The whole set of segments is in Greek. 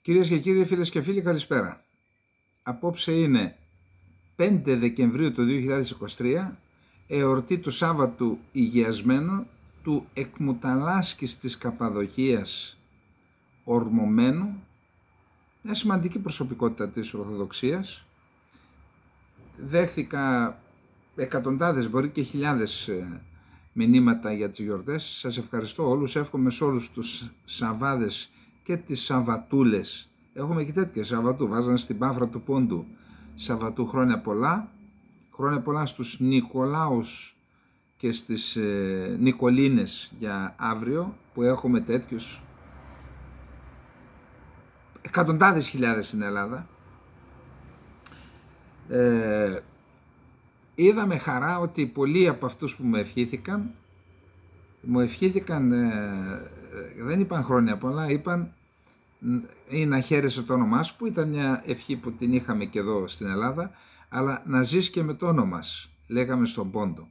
Κυρίες και κύριοι, φίλες και φίλοι, καλησπέρα. Απόψε είναι 5 Δεκεμβρίου του 2023, εορτή του Σάββατου Υγειασμένου, του εκμουταλάσκης της Καπαδοκίας ορμωμένου, μια σημαντική προσωπικότητα της Ορθοδοξίας. Δέχθηκα εκατοντάδες, μπορεί και χιλιάδες μηνύματα για τις γιορτές. Σας ευχαριστώ όλους, εύχομαι σε όλους τους Σαββάδες και τις Σαββατούλες. Έχουμε και τέτοιες Σαββατού, βάζανε στην Πάφρα του Πόντου Σαββατού χρόνια πολλά. Χρόνια πολλά στους Νικολάους και στις Νικολίνες για αύριο, που έχουμε τέτοιους εκατοντάδες χιλιάδες στην Ελλάδα. Είδα με χαρά ότι πολλοί από αυτούς που μου ευχήθηκαν, δεν είπαν χρόνια πολλά, είπαν ή να χαίρεσαι το όνομά σου, που ήταν μια ευχή που την είχαμε και εδώ στην Ελλάδα, αλλά να ζεις και με το όνομα σου, λέγαμε στον Πόντο.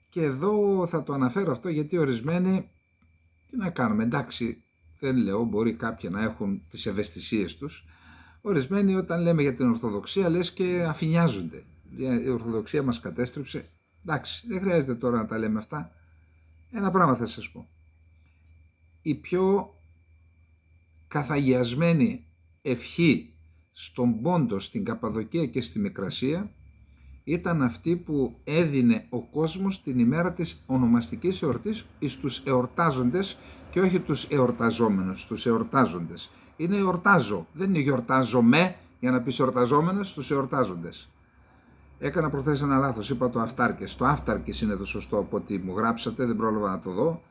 Και εδώ θα το αναφέρω αυτό, γιατί ορισμένοι, τι να κάνουμε, εντάξει, δεν λέω, μπορεί κάποιοι να έχουν τις ευαισθησίες τους. Ορισμένοι όταν λέμε για την Ορθοδοξία λες και αφηνιάζονται. Η Ορθοδοξία μας κατέστρεψε. Εντάξει, δεν χρειάζεται τώρα να τα λέμε αυτά. Ένα πράγμα θα σας πω. Η πιο καθαγιασμένη ευχή στον Πόντο, στην Καπαδοκία και στη Μικρασία ήταν αυτή που έδινε ο κόσμος την ημέρα της ονομαστικής εορτής στους εορτάζοντες και όχι τους εορταζόμενους, τους εορτάζοντες. Είναι εορτάζω, δεν είναι γιορτάζομαι για να πεις εορταζόμενος, τους εορτάζοντες. Έκανα προχθές ένα λάθος, είπα το αυτάρκες. Το αυτάρκες είναι το σωστό από ό,τι μου γράψατε, δεν πρόλαβα να το δω.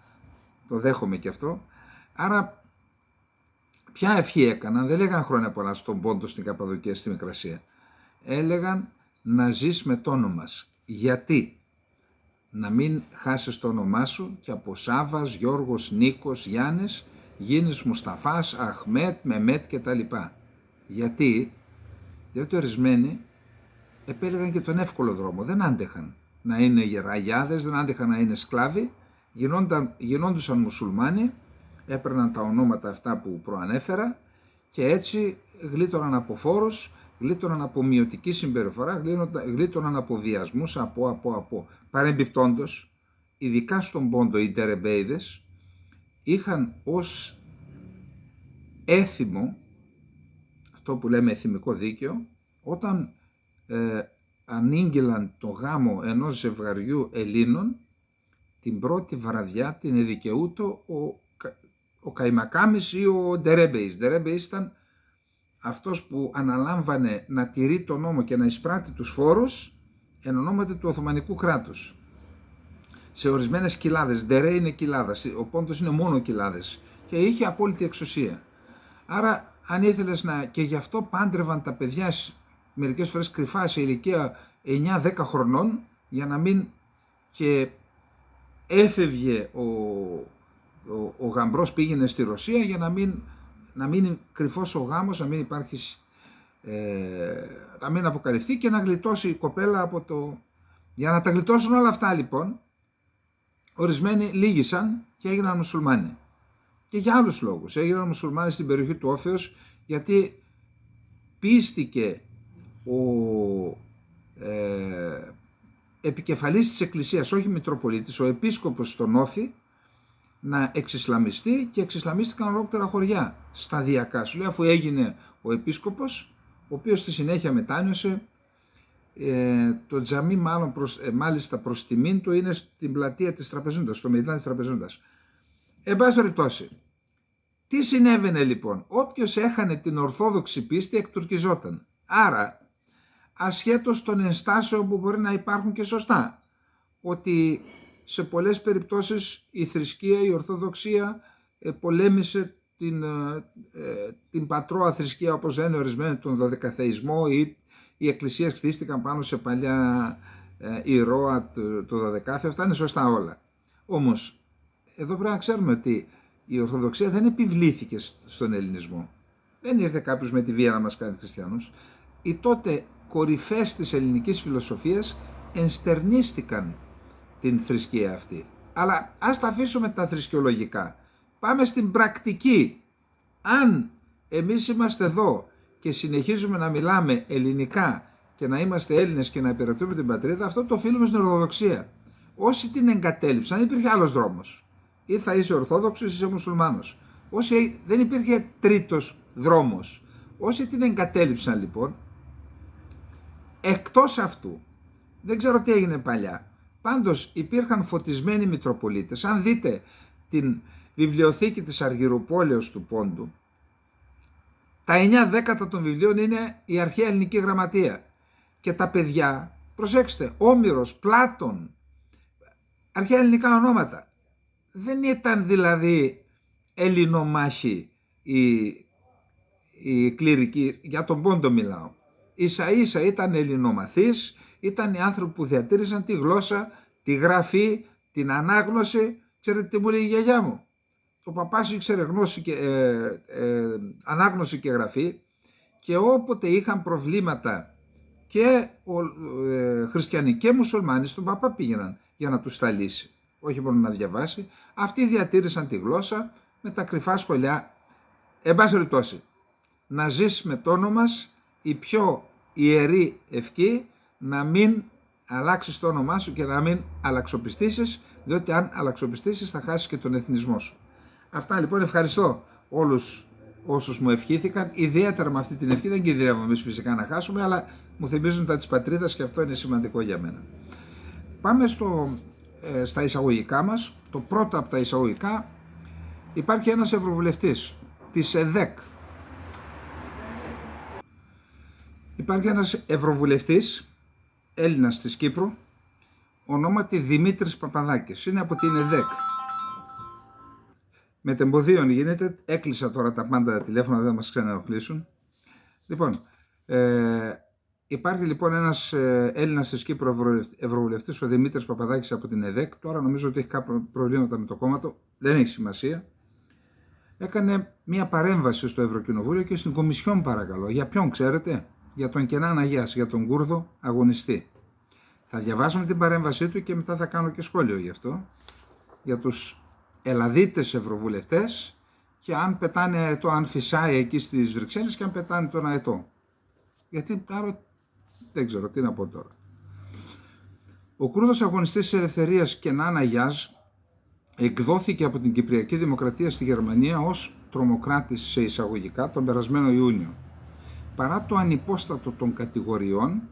Το δέχομαι και αυτό. Άρα, ποια ευχή έκαναν, δεν λέγαν χρόνια πολλά στον Πόντο, στην Καπαδοκία, στη Μικρασία. Έλεγαν να ζεις με το όνομα μας. Γιατί? Να μην χάσεις το όνομά σου και από Σάββας, Γιώργος, Νίκος, Γιάννης γίνεις Μουσταφάς, Αχμέτ, Μεμέτ κτλ. Γιατί? Διότι ορισμένοι επέλεγαν και τον εύκολο δρόμο. Δεν άντεχαν να είναι γεραγιάδες, δεν άντεχαν να είναι σκλάβοι, γινόντουσαν μουσουλμάνοι, έπαιρναν τα ονόματα αυτά που προανέφερα και έτσι γλίτωναν από φόρους, γλίτωναν από μειωτική συμπεριφορά, γλίτωναν από βιασμούς, από. Παρεμπιπτόντως, ειδικά στον Πόντο οι ντερεμπέιδες είχαν ως έθιμο, αυτό που λέμε εθιμικό δίκαιο, όταν ανήγγυλαν το γάμο ενός ζευγαριού Ελλήνων, την πρώτη βραδιά την εδικαιούτο ο Καϊμακάμις ή ο Ντερέμπεϊς. Ντερέμπεϊς ήταν αυτός που αναλάμβανε να τηρεί τον νόμο και να εισπράττει τους φόρους εν ονόματι του Οθωμανικού κράτους. Σε ορισμένες κοιλάδες, Ντερέ είναι κοιλάδα, ο Πόντος είναι μόνο κοιλάδες και είχε απόλυτη εξουσία. Άρα αν ήθελες και γι' αυτό πάντρευαν τα παιδιά μερικές φορές κρυφά σε ηλικία 9-10 χρονών, για να μην, και έφευγε ο γαμπρός, πήγαινε στη Ρωσία για να μην κρυφός ο γάμος, να μην υπάρχει, να μην αποκαλυφθεί και να γλιτώσει η κοπέλα από το. Για να τα γλιτώσουν όλα αυτά λοιπόν, ορισμένοι λύγησαν και έγιναν μουσουλμάνοι. Και για άλλους λόγους έγιναν μουσουλμάνοι στην περιοχή του Όφεως, γιατί πίστηκε ο επικεφαλής της Εκκλησίας, όχι Μητροπολίτης, ο επίσκοπος στον Όφη, να εξισλαμιστεί, και εξισλαμίστηκαν ολόκληρα χωριά σταδιακά. Σου λέει, αφού έγινε ο επίσκοπος, ο οποίος στη συνέχεια μετάνιωσε, το τζαμί μάλιστα προς τιμήν του είναι στην πλατεία της Τραπεζούντας, στο Μεϊδάν της Τραπεζούντας. Εν πάση περιπτώσει, τι συνέβαινε λοιπόν? Όποιος έχανε την ορθόδοξη πίστη εκτουρκιζόταν. Άρα, ασχέτως των ενστάσεων που μπορεί να υπάρχουν και σωστά, ότι σε πολλές περιπτώσεις η θρησκεία, η Ορθοδοξία πολέμησε την πατρόα θρησκεία, όπως λένε ορισμένοι, τον δωδεκαθεϊσμό, ή οι εκκλησίες χτίστηκαν πάνω σε παλιά ηρώα του δωδεκάθεου. Αυτά είναι σωστά όλα. Όμως, εδώ πρέπει να ξέρουμε ότι η Ορθοδοξία δεν επιβλήθηκε στον Ελληνισμό. Δεν ήρθε κάποιος με τη βία να μας κάνει χριστιανούς. Οι τότε κορυφές της ελληνικής φιλοσοφίας ενστερνίστηκαν την θρησκεία αυτή. Αλλά ας τα αφήσουμε τα θρησκεολογικά. Πάμε στην πρακτική. Αν Εμείς είμαστε εδώ και συνεχίζουμε να μιλάμε ελληνικά και να είμαστε Έλληνες και να υπηρετούμε την πατρίδα, αυτό το οφείλουμε στην Ορθοδοξία. Όσοι την εγκατέλειψαν, δεν υπήρχε άλλος δρόμος. Ή θα είσαι Ορθόδοξος ή είσαι Μουσουλμάνος. Όσοι δεν υπήρχε τρίτος δρόμος. Όσοι την εγκατέλειψαν λοιπόν, εκτός αυτού, δεν ξέρω τι έγινε παλιά. Πάντως υπήρχαν φωτισμένοι Μητροπολίτες. Αν δείτε την βιβλιοθήκη της Αργυρουπόλεως του Πόντου, τα 9 δέκατα των βιβλίων είναι η αρχαία ελληνική γραμματεία. Και τα παιδιά, προσέξτε, Όμηρος, Πλάτων, αρχαία ελληνικά ονόματα. Δεν ήταν δηλαδή ελληνομάχοι οι κληρικοί, για τον Πόντο μιλάω. Ίσα ίσα ήταν ελληνομαθείς, ήταν οι άνθρωποι που διατήρησαν τη γλώσσα, τη γραφή, την ανάγνωση. Ξέρετε τι μου λέει η γιαγιά μου? Ο παπάς ήξερε γνώση και, ανάγνωση και γραφή, και όποτε είχαν προβλήματα και χριστιανοί και μουσουλμάνοι, στον παπά πήγαιναν για να τους τα λύσει, όχι μόνο να διαβάσει. Αυτοί διατήρησαν τη γλώσσα με τα κρυφά σχολιά. Εν πάση περιπτώσει, να ζεις με το όνομα μας, η πιο ιερή ευχή, να μην αλλάξεις το όνομά σου και να μην αλλαξοπιστήσεις, διότι αν αλλαξοπιστήσεις θα χάσεις και τον εθνισμό σου. Αυτά λοιπόν, ευχαριστώ όλους όσους μου ευχήθηκαν, ιδιαίτερα με αυτή την ευχή. Δεν κινδυνεύουμε εμείς φυσικά να χάσουμε, αλλά μου θυμίζουν τα της πατρίδας και αυτό είναι σημαντικό για μένα. Πάμε στα εισαγωγικά μας. Το πρώτο από τα εισαγωγικά, υπάρχει ένας ευρωβουλευτής της ΕΔΕΚ. Υπάρχει ένας ευρωβουλευτής Έλληνας της Κύπρου, ονόματι Δημήτρης Παπαδάκης. Είναι από την ΕΔΕΚ. Με τεμποδίων γίνεται, έκλεισα τώρα τα πάντα τα τηλέφωνα, δεν μας ξαναενοχλήσουν. Λοιπόν, υπάρχει λοιπόν ένας Έλληνας της Κύπρου ευρωβουλευτής, ο Δημήτρης Παπαδάκης από την ΕΔΕΚ. Τώρα νομίζω ότι έχει κάποια προβλήματα με το κόμμα του, δεν έχει σημασία. Έκανε μια παρέμβαση στο Ευρωκοινοβούλιο και στην Κομισιόν, παρακαλώ. Για ποιον ξέρετε? Για τον Κενάν Αγιάς, για τον Κούρδο αγωνιστή. Θα διαβάσουμε την παρέμβασή του και μετά θα κάνω και σχόλιο γι' αυτό. Για τους Ελλαδίτες ευρωβουλευτές και αν πετάνε αετό, αν φυσάει εκεί στις Βρυξέλλες και αν πετάνε τον αετό. Γιατί άρα δεν ξέρω τι να πω τώρα. Ο Κούρδος αγωνιστής της ελευθερίας Κενάν Αγιάς εκδόθηκε από την Κυπριακή Δημοκρατία στη Γερμανία ως τρομοκράτης σε εισαγωγικά τον περασμένο Ιούνιο. Παρά το ανυπόστατο των κατηγοριών,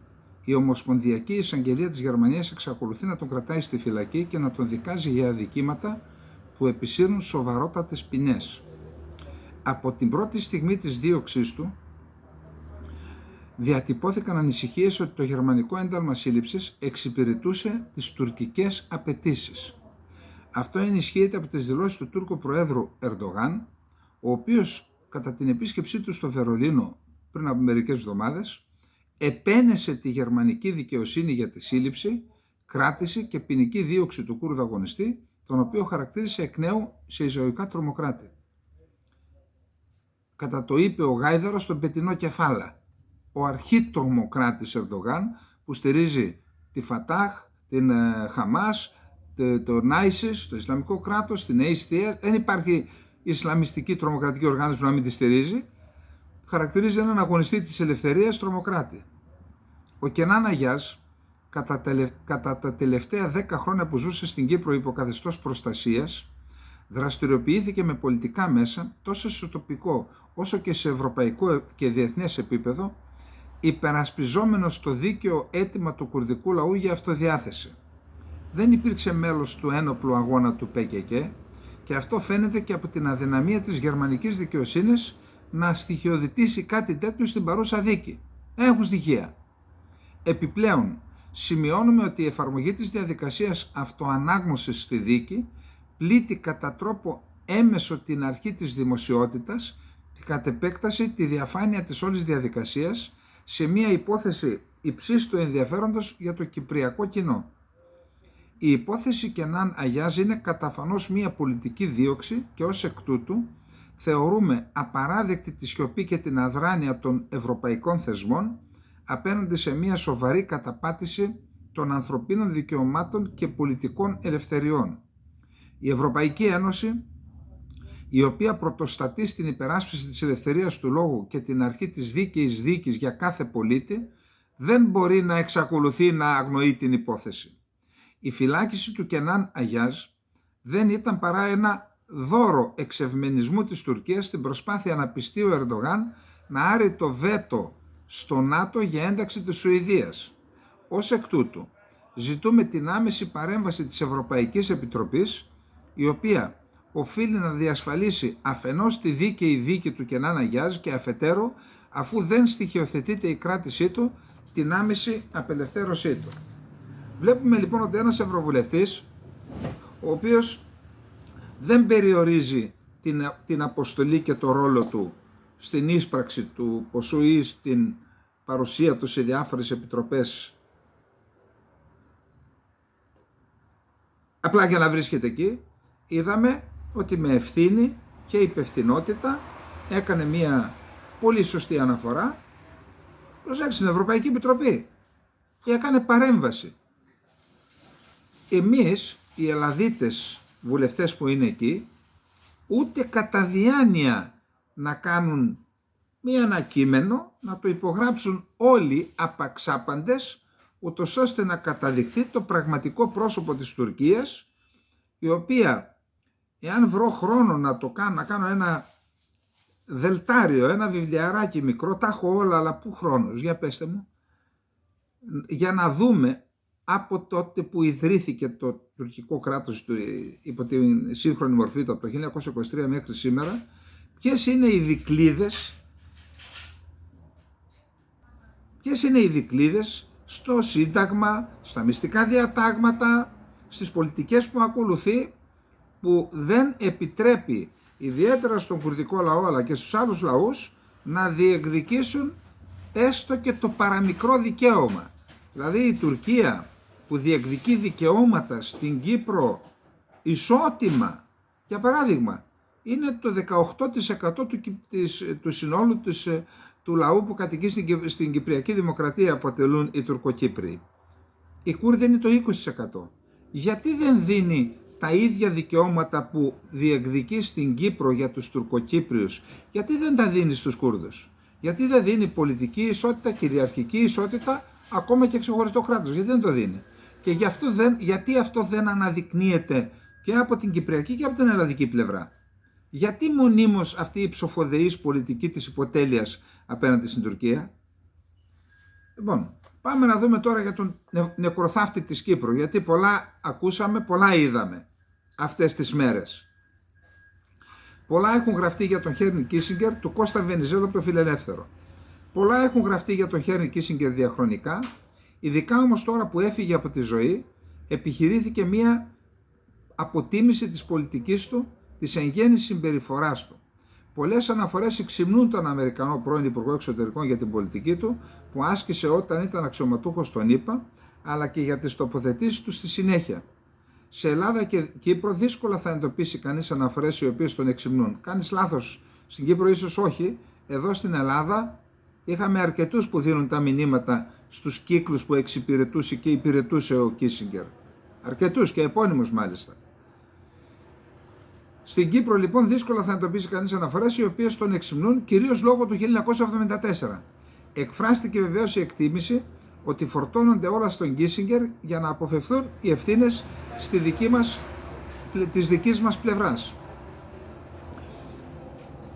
η Ομοσπονδιακή Εισαγγελία της Γερμανίας εξακολουθεί να τον κρατάει στη φυλακή και να τον δικάζει για αδικήματα που επισύρουν σοβαρότατες ποινές. Από την πρώτη στιγμή της δίωξής του, διατυπώθηκαν ανησυχίες ότι το γερμανικό ένταλμα σύλληψης εξυπηρετούσε τις τουρκικές απαιτήσεις. Αυτό ενισχύεται από τις δηλώσεις του Τούρκου Προέδρου Ερντογάν, ο οποίος κατά την επίσκεψή του στο Βερολίνο πριν από μερικές εβδομάδες, επένεσε τη γερμανική δικαιοσύνη για τη σύλληψη, κράτηση και ποινική δίωξη του Κούρδου αγωνιστή, τον οποίο χαρακτήρισε εκ νέου σε εισαγωγικά τρομοκράτη. Κατά το είπε ο Γάιδαρος στον πετεινό κεφάλα, ο αρχίτρομοκράτης Ερντογάν που στηρίζει τη Φατάχ, την Χαμάς, τον ISIS, το Ισλαμικό κράτος, την ASTR. Δεν υπάρχει Ισλαμιστική τρομοκρατική οργάνωση που να μην τη στηρίζει. Χαρακτηρίζει έναν αγωνιστή της ελευθερίας τρομοκράτη. Ο Κενάν Αγιάς, κατά τα τελευταία 10 χρόνια που ζούσε στην Κύπρο υπό καθεστώς προστασίας, δραστηριοποιήθηκε με πολιτικά μέσα τόσο σε τοπικό όσο και σε ευρωπαϊκό και διεθνές επίπεδο, υπερασπιζόμενος το δίκαιο αίτημα του κουρδικού λαού για αυτοδιάθεση. Δεν υπήρξε μέλος του ένοπλου αγώνα του ΠΚΚ και αυτό φαίνεται και από την αδυναμία της γερμανικής δικαιοσύνης να στοιχειοδητήσει κάτι τέτοιο στην παρούσα δίκη. Έχουν στοιχεία. Επιπλέον, σημειώνουμε ότι η εφαρμογή της διαδικασίας αυτοανάγνωσης στη δίκη πλήττει κατά τρόπο έμεσο την αρχή της δημοσιότητας και κατ' επέκταση τη διαφάνεια της όλης διαδικασίας σε μια υπόθεση υψίστου ενδιαφέροντος για το κυπριακό κοινό. Η υπόθεση Κενάν Αγιάς είναι καταφανώς μια πολιτική δίωξη και ως εκ τούτου θεωρούμε απαράδεκτη τη σιωπή και την αδράνεια των ευρωπαϊκών θεσμών απέναντι σε μια σοβαρή καταπάτηση των ανθρωπίνων δικαιωμάτων και πολιτικών ελευθεριών. Η Ευρωπαϊκή Ένωση, η οποία πρωτοστατεί στην υπεράσπιση της ελευθερίας του λόγου και την αρχή της δίκαιης δίκης για κάθε πολίτη, δεν μπορεί να εξακολουθεί να αγνοεί την υπόθεση. Η φυλάκιση του Κενάν Αγιάζ δεν ήταν παρά ένα δώρο εξευμενισμού της Τουρκίας στην προσπάθεια να πιστεί ο Ερντογάν να άρει το βέτο στο ΝΑΤΟ για ένταξη της Σουηδίας. Ως εκ τούτου, ζητούμε την άμεση παρέμβαση της Ευρωπαϊκής Επιτροπής, η οποία οφείλει να διασφαλίσει αφενός τη δίκαιη δίκη του Κενάν Αγιάζ και αφετέρου, αφού δεν στοιχειοθετείται η κράτησή του, την άμεση απελευθέρωσή του. Βλέπουμε λοιπόν ότι ένας ευρωβουλευτής, ο οποίος δεν περιορίζει την αποστολή και το ρόλο του στην ίσπραξη του ποσού ή στην παρουσία του σε διάφορες επιτροπές, απλά για να βρίσκεται εκεί, είδαμε ότι με ευθύνη και υπευθυνότητα έκανε μια πολύ σωστή αναφορά στην Ευρωπαϊκή Επιτροπή και έκανε παρέμβαση. Εμείς οι Ελλαδίτες βουλευτές που είναι εκεί, ούτε κατά διάνοια να κάνουν ένα κείμενο, να το υπογράψουν όλοι απαξάπαντες, ούτως ώστε να καταδειχθεί το πραγματικό πρόσωπο της Τουρκίας, η οποία, εάν βρω χρόνο να το κάνω, να κάνω ένα δελτάριο, ένα βιβλιαράκι μικρό, τα έχω όλα, αλλά πού χρόνος, για πέστε μου, για να δούμε από τότε που ιδρύθηκε το τουρκικό κράτος υπό τη σύγχρονη μορφή του από το 1923 μέχρι σήμερα, ποιες είναι οι δικλείδες στο Σύνταγμα, στα μυστικά διατάγματα, στις πολιτικές που ακολουθεί, που δεν επιτρέπει ιδιαίτερα στον κουρδικό λαό αλλά και στους άλλους λαούς να διεκδικήσουν έστω και το παραμικρό δικαίωμα. Δηλαδή η Τουρκία που διεκδικεί δικαιώματα στην Κύπρο ισότιμα, για παράδειγμα, είναι το 18% του συνόλου του λαού που κατοικεί στην Κυπριακή Δημοκρατία, αποτελούν οι Τουρκοκύπριοι. Οι Κούρδοι είναι το 20%. Γιατί δεν δίνει τα ίδια δικαιώματα που διεκδικεί στην Κύπρο για τους Τουρκοκύπριους, γιατί δεν τα δίνει στους Κούρδους? Γιατί δεν δίνει πολιτική ισότητα, κυριαρχική ισότητα, ακόμα και ξεχωριστό κράτος? Γιατί δεν το δίνει? Και γιατί αυτό δεν αναδεικνύεται και από την Κυπριακή και από την Ελλαδική πλευρά? Γιατί μονίμως αυτή η ψοφοδεής πολιτική της υποτέλειας απέναντι στην Τουρκία? Λοιπόν, πάμε να δούμε τώρα για τον νεκροθάφτη της Κύπρου, γιατί πολλά ακούσαμε, πολλά είδαμε αυτές τις μέρες. Πολλά έχουν γραφτεί για τον Χένρι Κίσινγκερ, του Κώστα Βενιζέλο, το Φιλελεύθερο. Πολλά έχουν γραφτεί για τον Χένρι Κίσινγκερ διαχρονικά, ειδικά όμως τώρα που έφυγε από τη ζωή, επιχειρήθηκε μία αποτίμηση της πολιτικής του, της εν γέννη συμπεριφοράς του. Πολλές αναφορές εξυμνούν τον Αμερικανό πρώην Υπουργό Εξωτερικών για την πολιτική του που άσκησε όταν ήταν αξιωματούχος στον ΗΠΑ, αλλά και για τις τοποθετήσεις του στη συνέχεια. Σε Ελλάδα και Κύπρο δύσκολα θα εντοπίσει κανείς αναφορές οι οποίες τον εξυμνούν. Κάνεις λάθος. Στην Κύπρο ίσως όχι. Εδώ στην Ελλάδα είχαμε αρκετούς που δίνουν τα μηνύματα στους κύκλους που εξυπηρετούσε και υπηρετούσε ο Κίσινγκερ. Αρκετούς και επώνυμους μάλιστα. Στην Κύπρο λοιπόν δύσκολα θα εντοπίσει κανείς αναφορές οι οποίες τον εξυμνούν, κυρίως λόγω του 1974. Εκφράστηκε βεβαίως η εκτίμηση ότι φορτώνονται όλα στον Κίσινγκερ για να αποφευθούν οι ευθύνες της δικής μας πλευράς.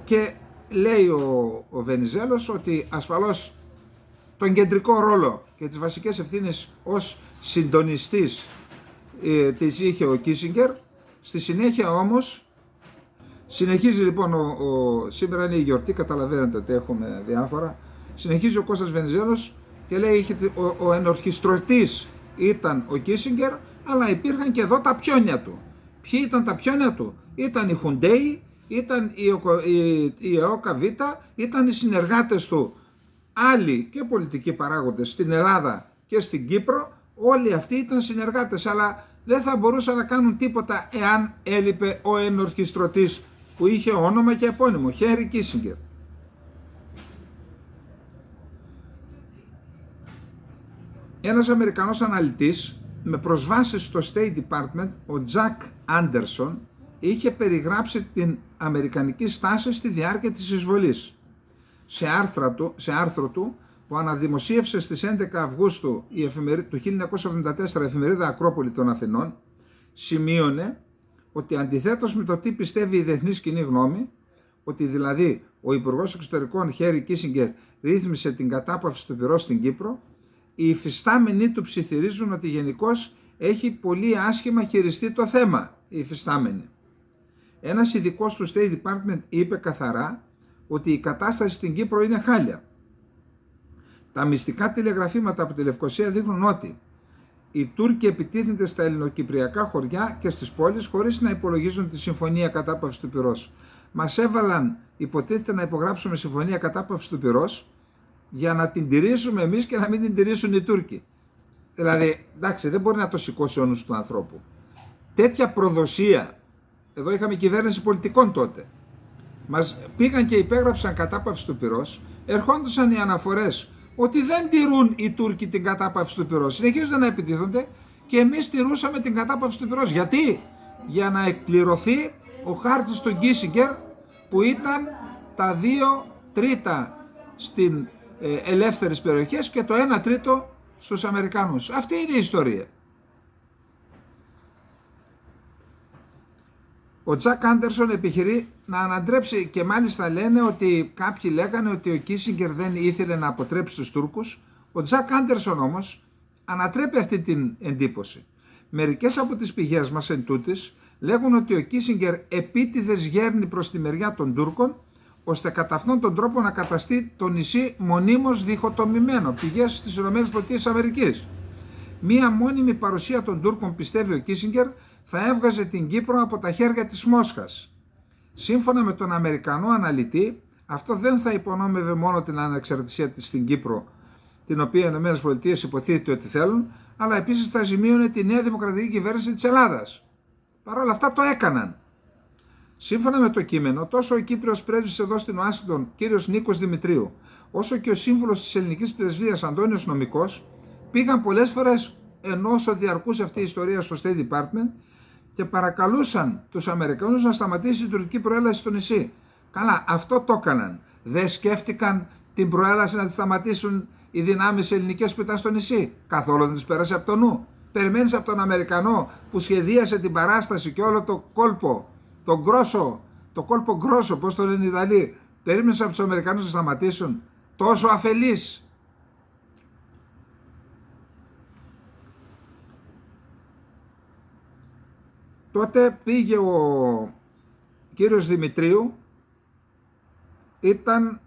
Και λέει ο Βενιζέλος ότι ασφαλώς τον κεντρικό ρόλο και τις βασικές ευθύνες ως συντονιστής τις είχε ο Κίσινγκερ. Στη συνέχεια όμως συνεχίζει λοιπόν, σήμερα είναι η γιορτή, καταλαβαίνετε ότι έχουμε διάφορα, συνεχίζει ο Κώστας Βενιζέλος και λέει ο ενορχιστρωτής ήταν ο Κίσινγκερ, αλλά υπήρχαν και εδώ τα πιόνια του. Ποιοι ήταν τα πιόνια του? Ήταν η Χουντέι, ήταν η ΕΟΚΑ Β, ήταν οι συνεργάτες του, άλλοι και πολιτικοί παράγοντες στην Ελλάδα και στην Κύπρο. Όλοι αυτοί ήταν συνεργάτες, αλλά δεν θα μπορούσαν να κάνουν τίποτα εάν έλειπε ο ενορχιστρωτής που είχε όνομα και επώνυμο, Χένρι Κίσινγκερ. Ένας Αμερικανός αναλυτής με προσβάσεις στο State Department, ο Τζακ Άντερσον, είχε περιγράψει την αμερικανική στάση στη διάρκεια της εισβολής. Σε άρθρο του που αναδημοσίευσε στις 11 Αυγούστου του 1974 η εφημερίδα Ακρόπολη των Αθηνών, σημείωνε ότι αντιθέτως με το τι πιστεύει η διεθνής κοινή γνώμη, ότι δηλαδή ο Υπουργός Εξωτερικών Χένρι Κίσινγκερ ρύθμισε την κατάπαυση του πυρός στην Κύπρο, οι υφιστάμενοι του ψιθυρίζουν ότι γενικώς έχει πολύ άσχημα χειριστεί το θέμα, οι υφιστάμενοι. Ένας ειδικός του State Department είπε καθαρά ότι η κατάσταση στην Κύπρο είναι χάλια. Τα μυστικά τηλεγραφήματα από τη Λευκοσία δείχνουν ότι οι Τούρκοι επιτίθενται στα ελληνοκυπριακά χωριά και στις πόλεις χωρίς να υπολογίζουν τη συμφωνία κατάπαυσης του πυρός. Μας έβαλαν, υποτίθεται, να υπογράψουμε συμφωνία κατάπαυσης του πυρός για να την τηρήσουμε εμείς και να μην την τηρήσουν οι Τούρκοι. Δηλαδή, εντάξει, δεν μπορεί να το σηκώσει ο νους του ανθρώπου. Τέτοια προδοσία, εδώ είχαμε κυβέρνηση πολιτικών τότε, μας πήγαν και υπέγραψαν κατάπαυση του πυρός, ερχόντουσαν οι αναφορές ότι δεν τηρούν οι Τούρκοι την κατάπαυση του πυρός. Συνεχίζονται να επιτίθονται και εμείς τηρούσαμε την κατάπαυση του πυρός. Γιατί? Για να εκπληρωθεί ο χάρτης του Κίσινγκερ που ήταν τα 2 τρίτα στην ελεύθερες περιοχές και το 1 τρίτο στους Αμερικάνους. Αυτή είναι η ιστορία. Ο Τζακ Άντερσον επιχειρεί να ανατρέψει και μάλιστα λένε ότι κάποιοι λέγανε ότι ο Κίσινγκερ δεν ήθελε να αποτρέψει τους Τούρκους. Ο Τζακ Άντερσον όμως ανατρέπει αυτή την εντύπωση. Μερικές από τις πηγές μας εν τούτης λέγουν ότι ο Κίσινγκερ επίτηδες γέρνει προς τη μεριά των Τούρκων ώστε κατά αυτόν τον τρόπο να καταστεί το νησί μονίμως διχοτομημένο. Πηγές της ΗΠΑ. Μία μόνιμη παρουσία των Τούρκων, πιστεύει ο Κίσινγκερ, θα έβγαζε την Κύπρο από τα χέρια της Μόσχας. Σύμφωνα με τον Αμερικανό αναλυτή, αυτό δεν θα υπονόμευε μόνο την ανεξαρτησία της στην Κύπρο, την οποία οι ΗΠΑ υποτίθεται ότι θέλουν, αλλά επίσης θα ζημίωνε τη νέα δημοκρατική κυβέρνηση της Ελλάδας. Παρ' όλα αυτά το έκαναν. Σύμφωνα με το κείμενο, τόσο ο Κύπριος πρέσβης εδώ στην Ουάσιγκτον, κύριος Νίκος Δημητρίου, όσο και ο σύμβουλος της ελληνικής πρεσβείας Αντώνιος Νομικός, πήγαν πολλές φορές ενώ διαρκούσε αυτή η ιστορία στο State Department και παρακαλούσαν τους Αμερικανούς να σταματήσει η τουρκική προέλαση στο νησί. Καλά, αυτό το έκαναν. Δεν σκέφτηκαν την προέλαση να τη σταματήσουν οι δυνάμεις ελληνικές που ήταν στο νησί. Καθόλου δεν τους πέρασε από το νου. Περιμένεις από τον Αμερικανό που σχεδίασε την παράσταση και όλο το κόλπο, το κόλπο γκρόσο, πώς το λένε οι Ιταλοί. Περίμενες από τους Αμερικανούς να σταματήσουν. Τόσο αφελείς. Τότε πήγε ο κύριος Δημητρίου, ήταν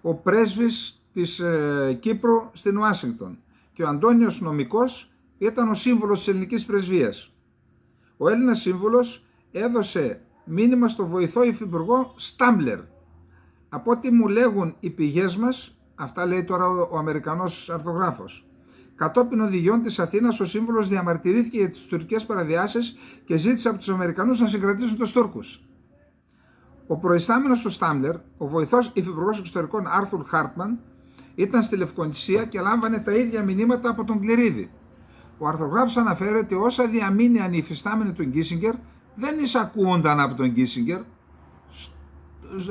ο πρέσβης της Κύπρου στην Ουάσιγκτον και ο Αντώνιος Νομικός ήταν ο σύμβουλος της ελληνικής πρεσβείας. Ο Έλληνας σύμβουλος έδωσε μήνυμα στο βοηθό υφυπουργό Στάμπλερ. Από ό,τι μου λέγουν οι πηγές μας, αυτά λέει τώρα ο Αμερικανός αρθογράφος, κατόπιν οδηγιών της Αθήνας, ο σύμβουλος διαμαρτυρήθηκε για τις τουρκικές παραβιάσεις και ζήτησε από τους Αμερικανούς να συγκρατήσουν τους Τούρκους. Ο προϊστάμενος του Στάμπλερ, ο βοηθός υφυπουργός εξωτερικών Άρθουρ Χάρτμαν, ήταν στη Λευκοσία και λάμβανε τα ίδια μηνύματα από τον Κληρίδη. Ο αρθογράφος αναφέρει ότι όσα διαμήνυαν οι υφιστάμενοι του Κίσινγκερ δεν εισακούονταν από τον Κίσινγκερ,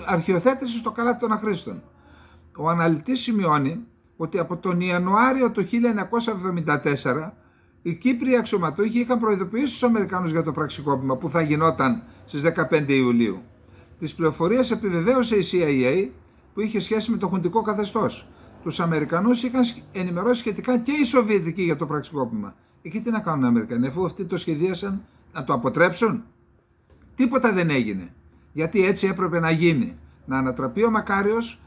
αρχιοθέτηση στο καλάθι των αχρήστων. Ο αναλυτής σημειώνει ότι από τον Ιανουάριο του 1974 οι Κύπριοι αξιωματούχοι είχαν προειδοποιήσει τους Αμερικανούς για το πραξικόπημα που θα γινόταν στις 15 Ιουλίου. Τις πληροφορίες επιβεβαίωσε η CIA που είχε σχέση με το χουντικό καθεστώς. Τους Αμερικανούς είχαν ενημερώσει σχετικά και οι Σοβιετικοί για το πραξικόπημα. Εκεί τι να κάνουν οι Αμερικανοί, αφού αυτοί το σχεδίασαν να το αποτρέψουν. Τίποτα δεν έγινε. Γιατί έτσι έπρεπε να γίνει. Να ανατραπεί ο Μακάριος,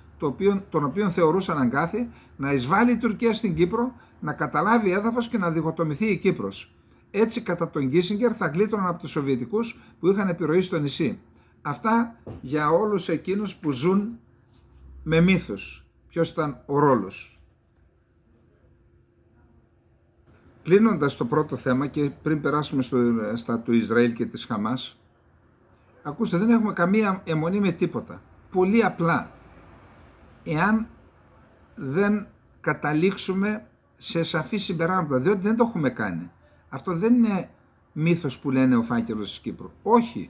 τον οποίο θεωρούσαν αγκάθι, να εισβάλλει η Τουρκία στην Κύπρο, να καταλάβει έδαφος και να διχοτομηθεί η Κύπρος. Έτσι κατά τον Κίσινγκερ θα γλίτωναν από τους Σοβιετικούς που είχαν επιρροή στο νησί. Αυτά για όλους εκείνους που ζουν με μύθους. Ποιος ήταν ο ρόλος. Κλείνοντας το πρώτο θέμα και πριν περάσουμε στα του Ισραήλ και της Χαμάς, ακούστε, δεν έχουμε καμία αιμονή με τίποτα. Πολύ απλά, εάν δεν καταλήξουμε σε σαφή συμπεράσματα, διότι δεν το έχουμε κάνει. Αυτό δεν είναι μύθος που λένε ο φάκελος της Κύπρου. Όχι,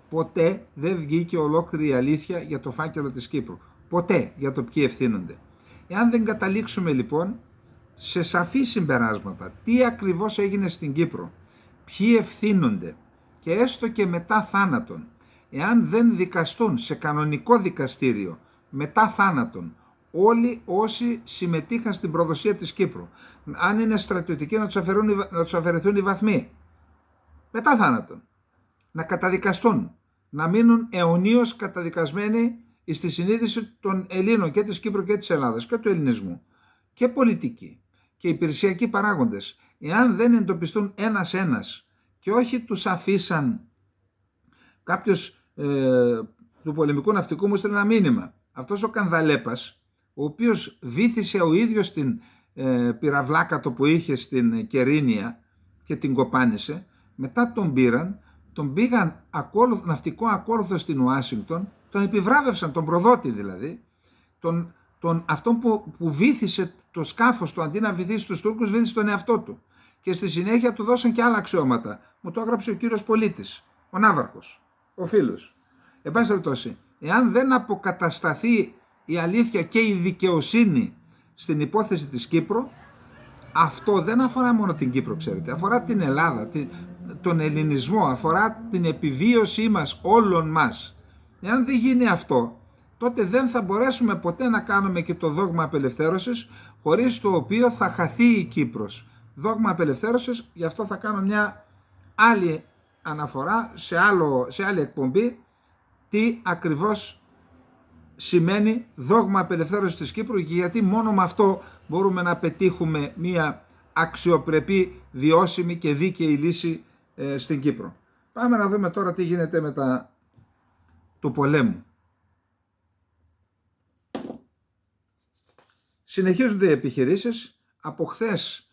ποτέ δεν βγήκε ολόκληρη η αλήθεια για το φάκελο της Κύπρου. Ποτέ, για το ποιοι ευθύνονται. Εάν δεν καταλήξουμε λοιπόν σε σαφή συμπεράσματα τι ακριβώς έγινε στην Κύπρο, ποιοι ευθύνονται και έστω και μετά θάνατον, εάν δεν δικαστούν σε κανονικό δικαστήριο μετά θάνατον όλοι όσοι συμμετείχαν στην προδοσία της Κύπρου, αν είναι στρατιωτικοί να τους αφαιρεθούν οι βαθμοί μετά θάνατον, να καταδικαστούν, να μείνουν αιωνίως καταδικασμένοι στη συνείδηση των Ελλήνων και της Κύπρου και της Ελλάδας και του ελληνισμού, και πολιτικοί και υπηρεσιακοί παράγοντες, εάν δεν εντοπιστούν ένας-ένας και όχι τους αφήσαν. Κάποιος του πολεμικού ναυτικού μου στείλε ένα μήνυμα. Αυτός ο Κανδαλέπας, ο οποίος βύθισε ο ίδιος την πυραυλάκατο που είχε στην Κερίνια και την κοπάνισε, μετά τον πήγαν ναυτικό ακόλουθο στην Ουάσιγκτον, τον επιβράβευσαν, τον προδότη δηλαδή, αυτόν που βύθισε το σκάφος του, αντί να βυθίσει τους Τούρκους, βύθισε τον εαυτό του. Και στη συνέχεια του δώσαν και άλλα αξιώματα. Μου το έγραψε ο κύριος πολίτης, ο Ναύαρχος, ο φίλος. Εν πάση περιπτώσει, εάν δεν αποκατασταθεί η αλήθεια και η δικαιοσύνη στην υπόθεση της Κύπρου, αυτό δεν αφορά μόνο την Κύπρο, ξέρετε, αφορά την Ελλάδα, τον ελληνισμό, αφορά την επιβίωσή μας, όλων μας. Εάν δεν γίνει αυτό, τότε δεν θα μπορέσουμε ποτέ να κάνουμε και το δόγμα απελευθέρωσης, χωρίς το οποίο θα χαθεί η Κύπρος. Δόγμα απελευθέρωσης, γι' αυτό θα κάνω μια άλλη αναφορά σε άλλη εκπομπή, τι ακριβώς σημαίνει δόγμα απελευθέρωσης της Κύπρου και γιατί μόνο με αυτό μπορούμε να πετύχουμε μια αξιοπρεπή, βιώσιμη και δίκαιη λύση στην Κύπρο. Πάμε να δούμε τώρα τι γίνεται μετά του πολέμου. Συνεχίζονται οι επιχειρήσεις. Από χθες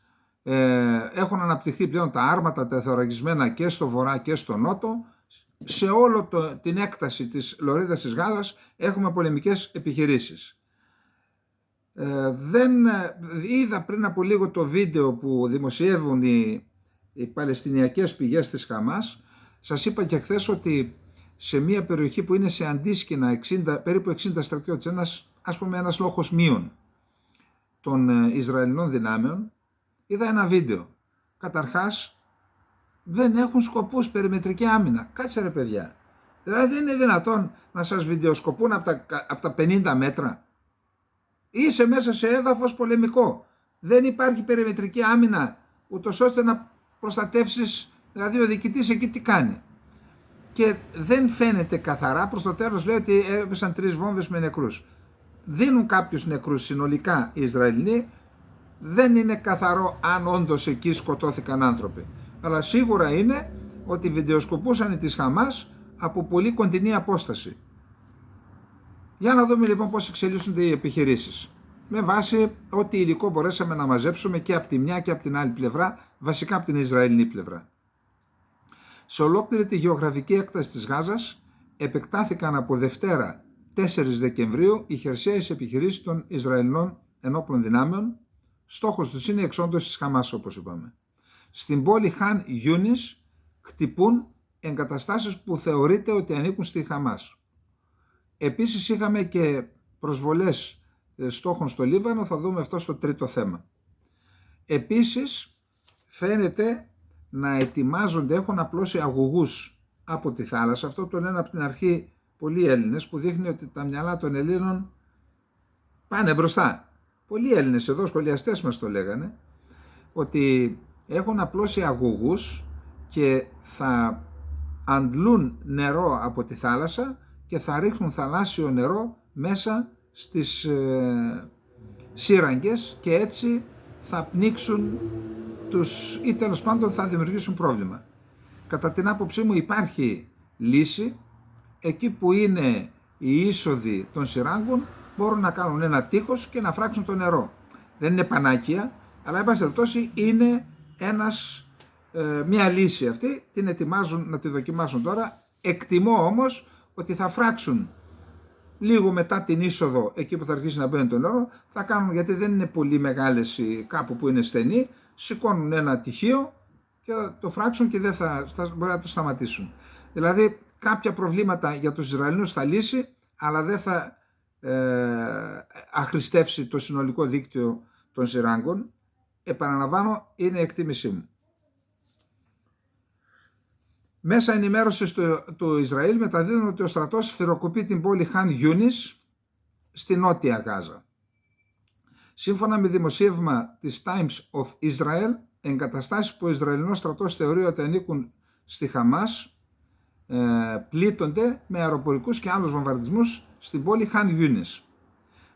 έχουν αναπτυχθεί πλέον τα άρματα, τα εθωρακισμένα και στο βορρά και στο νότο. Σε όλο την έκταση της λωρίδας της Γάζας έχουμε πολεμικές επιχειρήσεις. Είδα πριν από λίγο το βίντεο που δημοσιεύουν οι παλαιστινιακές πηγές της Χαμάς. Σας είπα και χθες ότι σε μια περιοχή που είναι σε αντίσκηνα περίπου 60 στρατιώτες, ένας λόγος μείων των Ισραηλινών δυνάμεων, είδα ένα βίντεο. Καταρχάς, δεν έχουν σκοπούς περιμετρική άμυνα. Κάτσε ρε παιδιά. Δηλαδή δεν είναι δυνατόν να σας βιντεοσκοπούν από τα 50 μέτρα. Είσαι μέσα σε έδαφος πολεμικό. Δεν υπάρχει περιμετρική άμυνα, ούτως ώστε να προστατεύσεις, δηλαδή ο διοικητής εκεί τι κάνει. Και δεν φαίνεται καθαρά, προς το τέλος λέει ότι έπεσαν 3 βόμβες με νεκρούς. Δίνουν κάποιους νεκρούς συνολικά οι Ισραηλινοί, δεν είναι καθαρό αν όντως εκεί σκοτώθηκαν άνθρωποι. Αλλά σίγουρα είναι ότι βιντεοσκοπούσαν οι της Χαμάς από πολύ κοντινή απόσταση. Για να δούμε λοιπόν πώς εξελίσσονται οι επιχειρήσεις. Με βάση ό,τι υλικό μπορέσαμε να μαζέψουμε και από τη μια και από την άλλη πλευρά, βασικά από την Ισραηλινή πλευρά. Σε ολόκληρη τη γεωγραφική έκταση της Γάζας επεκτάθηκαν από Δευτέρα 4 Δεκεμβρίου οι χερσαίες επιχειρήσεις των Ισραηλινών ενόπλων δυνάμεων. Στόχος τους είναι η εξόντωση της Χαμάς, όπως είπαμε. Στην πόλη Χαν Γιούνις χτυπούν εγκαταστάσεις που θεωρείται ότι ανήκουν στη Χαμάς. Επίσης είχαμε και προσβολές στόχων στο Λίβανο, θα δούμε αυτό στο τρίτο θέμα. Επίσης φαίνεται να ετοιμάζονται, έχουν απλώσει αγωγούς από τη θάλασσα. Αυτό το λένε από την αρχή πολλοί Έλληνες, που δείχνει ότι τα μυαλά των Ελλήνων πάνε μπροστά. Πολλοί Έλληνες εδώ, σχολιαστές μας το λέγανε, ότι έχουν απλώσει αγωγούς και θα αντλούν νερό από τη θάλασσα και θα ρίχνουν θαλάσσιο νερό μέσα στις σύραγγες και έτσι θα πνίξουν ή τέλος πάντων θα δημιουργήσουν πρόβλημα. Κατά την άποψή μου υπάρχει λύση. Εκεί που είναι οι είσοδοι των συράγγων μπορούν να κάνουν ένα τείχος και να φράξουν το νερό. Δεν είναι πανάκια, αλλά εν πάση περιπτώσει είναι μια λύση αυτή. Την ετοιμάζουν να τη δοκιμάσουν τώρα. Εκτιμώ όμως ότι θα φράξουν λίγο μετά την είσοδο, εκεί που θα αρχίσει να μπαίνει το νερό, θα κάνουν, γιατί δεν είναι πολύ μεγάλες κάπου που είναι στενή, σηκώνουν ένα τυχείο και θα το φράξουν και δεν θα μπορεί να το σταματήσουν. Δηλαδή κάποια προβλήματα για τους Ισραηλινούς θα λύσει, αλλά δεν θα αχρηστεύσει το συνολικό δίκτυο των σειράγκων. Επαναλαμβάνω, είναι η εκτίμησή μου. Μέσα ενημέρωσης του Ισραήλ μεταδίδουν ότι ο στρατός σφυροκοπεί την πόλη Χαν Γιούνις στη νότια Γάζα. Σύμφωνα με δημοσίευμα της Times of Israel, εγκαταστάσεις που ο Ισραηλινός στρατός θεωρεί ότι ανήκουν στη Χαμάς πλήττονται με αεροπορικούς και άλλους βομβαρδισμούς στην πόλη Χαν Γιούνις.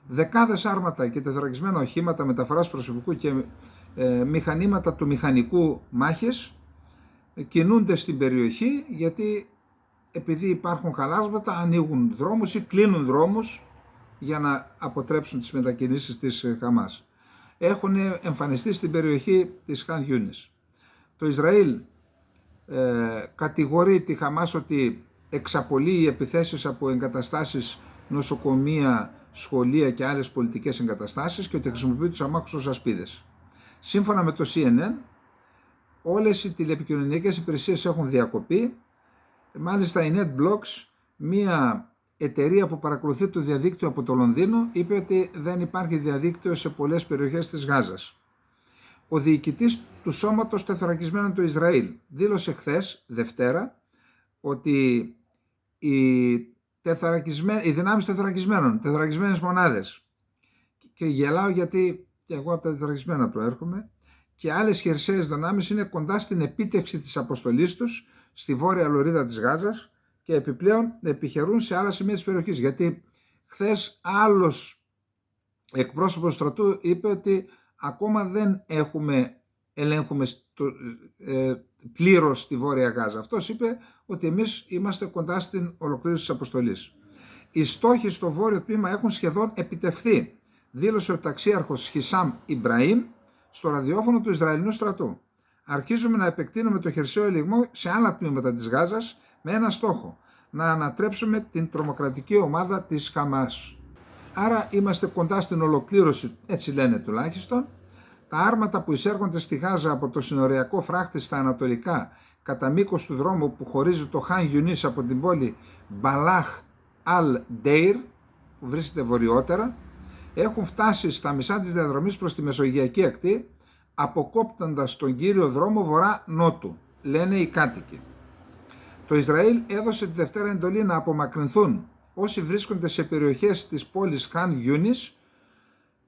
Δεκάδες άρματα και τεθωρακισμένα οχήματα μεταφοράς προσωπικού και μηχανήματα του μηχανικού μάχης κινούνται στην περιοχή, γιατί επειδή υπάρχουν χαλάσματα ανοίγουν δρόμους ή κλείνουν δρόμους για να αποτρέψουν τις μετακινήσεις της Χαμάς. Έχουν εμφανιστεί στην περιοχή της Χαν Γιούνις. Το Ισραήλ κατηγορεί τη Χαμάς ότι εξαπολύει επιθέσεις από εγκαταστάσεις, νοσοκομεία, σχολεία και άλλες πολιτικές εγκαταστάσεις και ότι χρησιμοποιεί τους αμάχους ως ασπίδες. Σύμφωνα με το CNN, όλες οι τηλεπικοινωνιακές υπηρεσίες έχουν διακοπεί. Μάλιστα η NetBlocks, μία εταιρεία που παρακολουθεί το διαδίκτυο από το Λονδίνο, είπε ότι δεν υπάρχει διαδίκτυο σε πολλές περιοχές της Γάζας. Ο διοικητής του Σώματος Τεθωρακισμένων του Ισραήλ δήλωσε χθες, Δευτέρα, ότι οι δυνάμεις τεθωρακισμένες μονάδες, και γελάω γιατί και εγώ από τα τεθωρακισμένα προέρχομαι, και άλλες χερσαίες δυνάμεις είναι κοντά στην επίτευξη της αποστολής τους στη βόρεια λωρίδα της Γάζας και επιπλέον επιχειρούν σε άλλα σημεία της περιοχής. Γιατί χθες άλλος εκπρόσωπος στρατού είπε ότι ακόμα δεν ελέγχουμε πλήρως τη Βόρεια Γάζα. Αυτός είπε ότι εμείς είμαστε κοντά στην ολοκλήρωση της αποστολής. Οι στόχοι στο βόρειο τμήμα έχουν σχεδόν επιτευχθεί, δήλωσε ο ταξίαρχος Χισάμ Ιμπραήμ στο ραδιόφωνο του Ισραηλινού στρατού. Αρχίζουμε να επεκτείνουμε το χερσαίο ελιγμό σε άλλα τμήματα της Γάζας με ένα στόχο: να ανατρέψουμε την τρομοκρατική ομάδα της Χαμάς. Άρα είμαστε κοντά στην ολοκλήρωση, έτσι λένε τουλάχιστον. Τα άρματα που εισέρχονται στη Γάζα από το συνοριακό φράχτη στα ανατολικά κατά μήκος του δρόμου που χωρίζει το Χαν Γιουνίς από την πόλη Μπαλάχ Αλ Ντέιρ, που βρίσκεται βορειότερα, έχουν φτάσει στα μισά της διαδρομής προς τη Μεσογειακή ακτή, αποκόπτοντας τον κύριο δρόμο βορρά-νότου, λένε οι κάτοικοι. Το Ισραήλ έδωσε τη Δευτέρα εντολή να απομακρυνθούν όσοι βρίσκονται σε περιοχές της πόλης Χαν Γιούνις,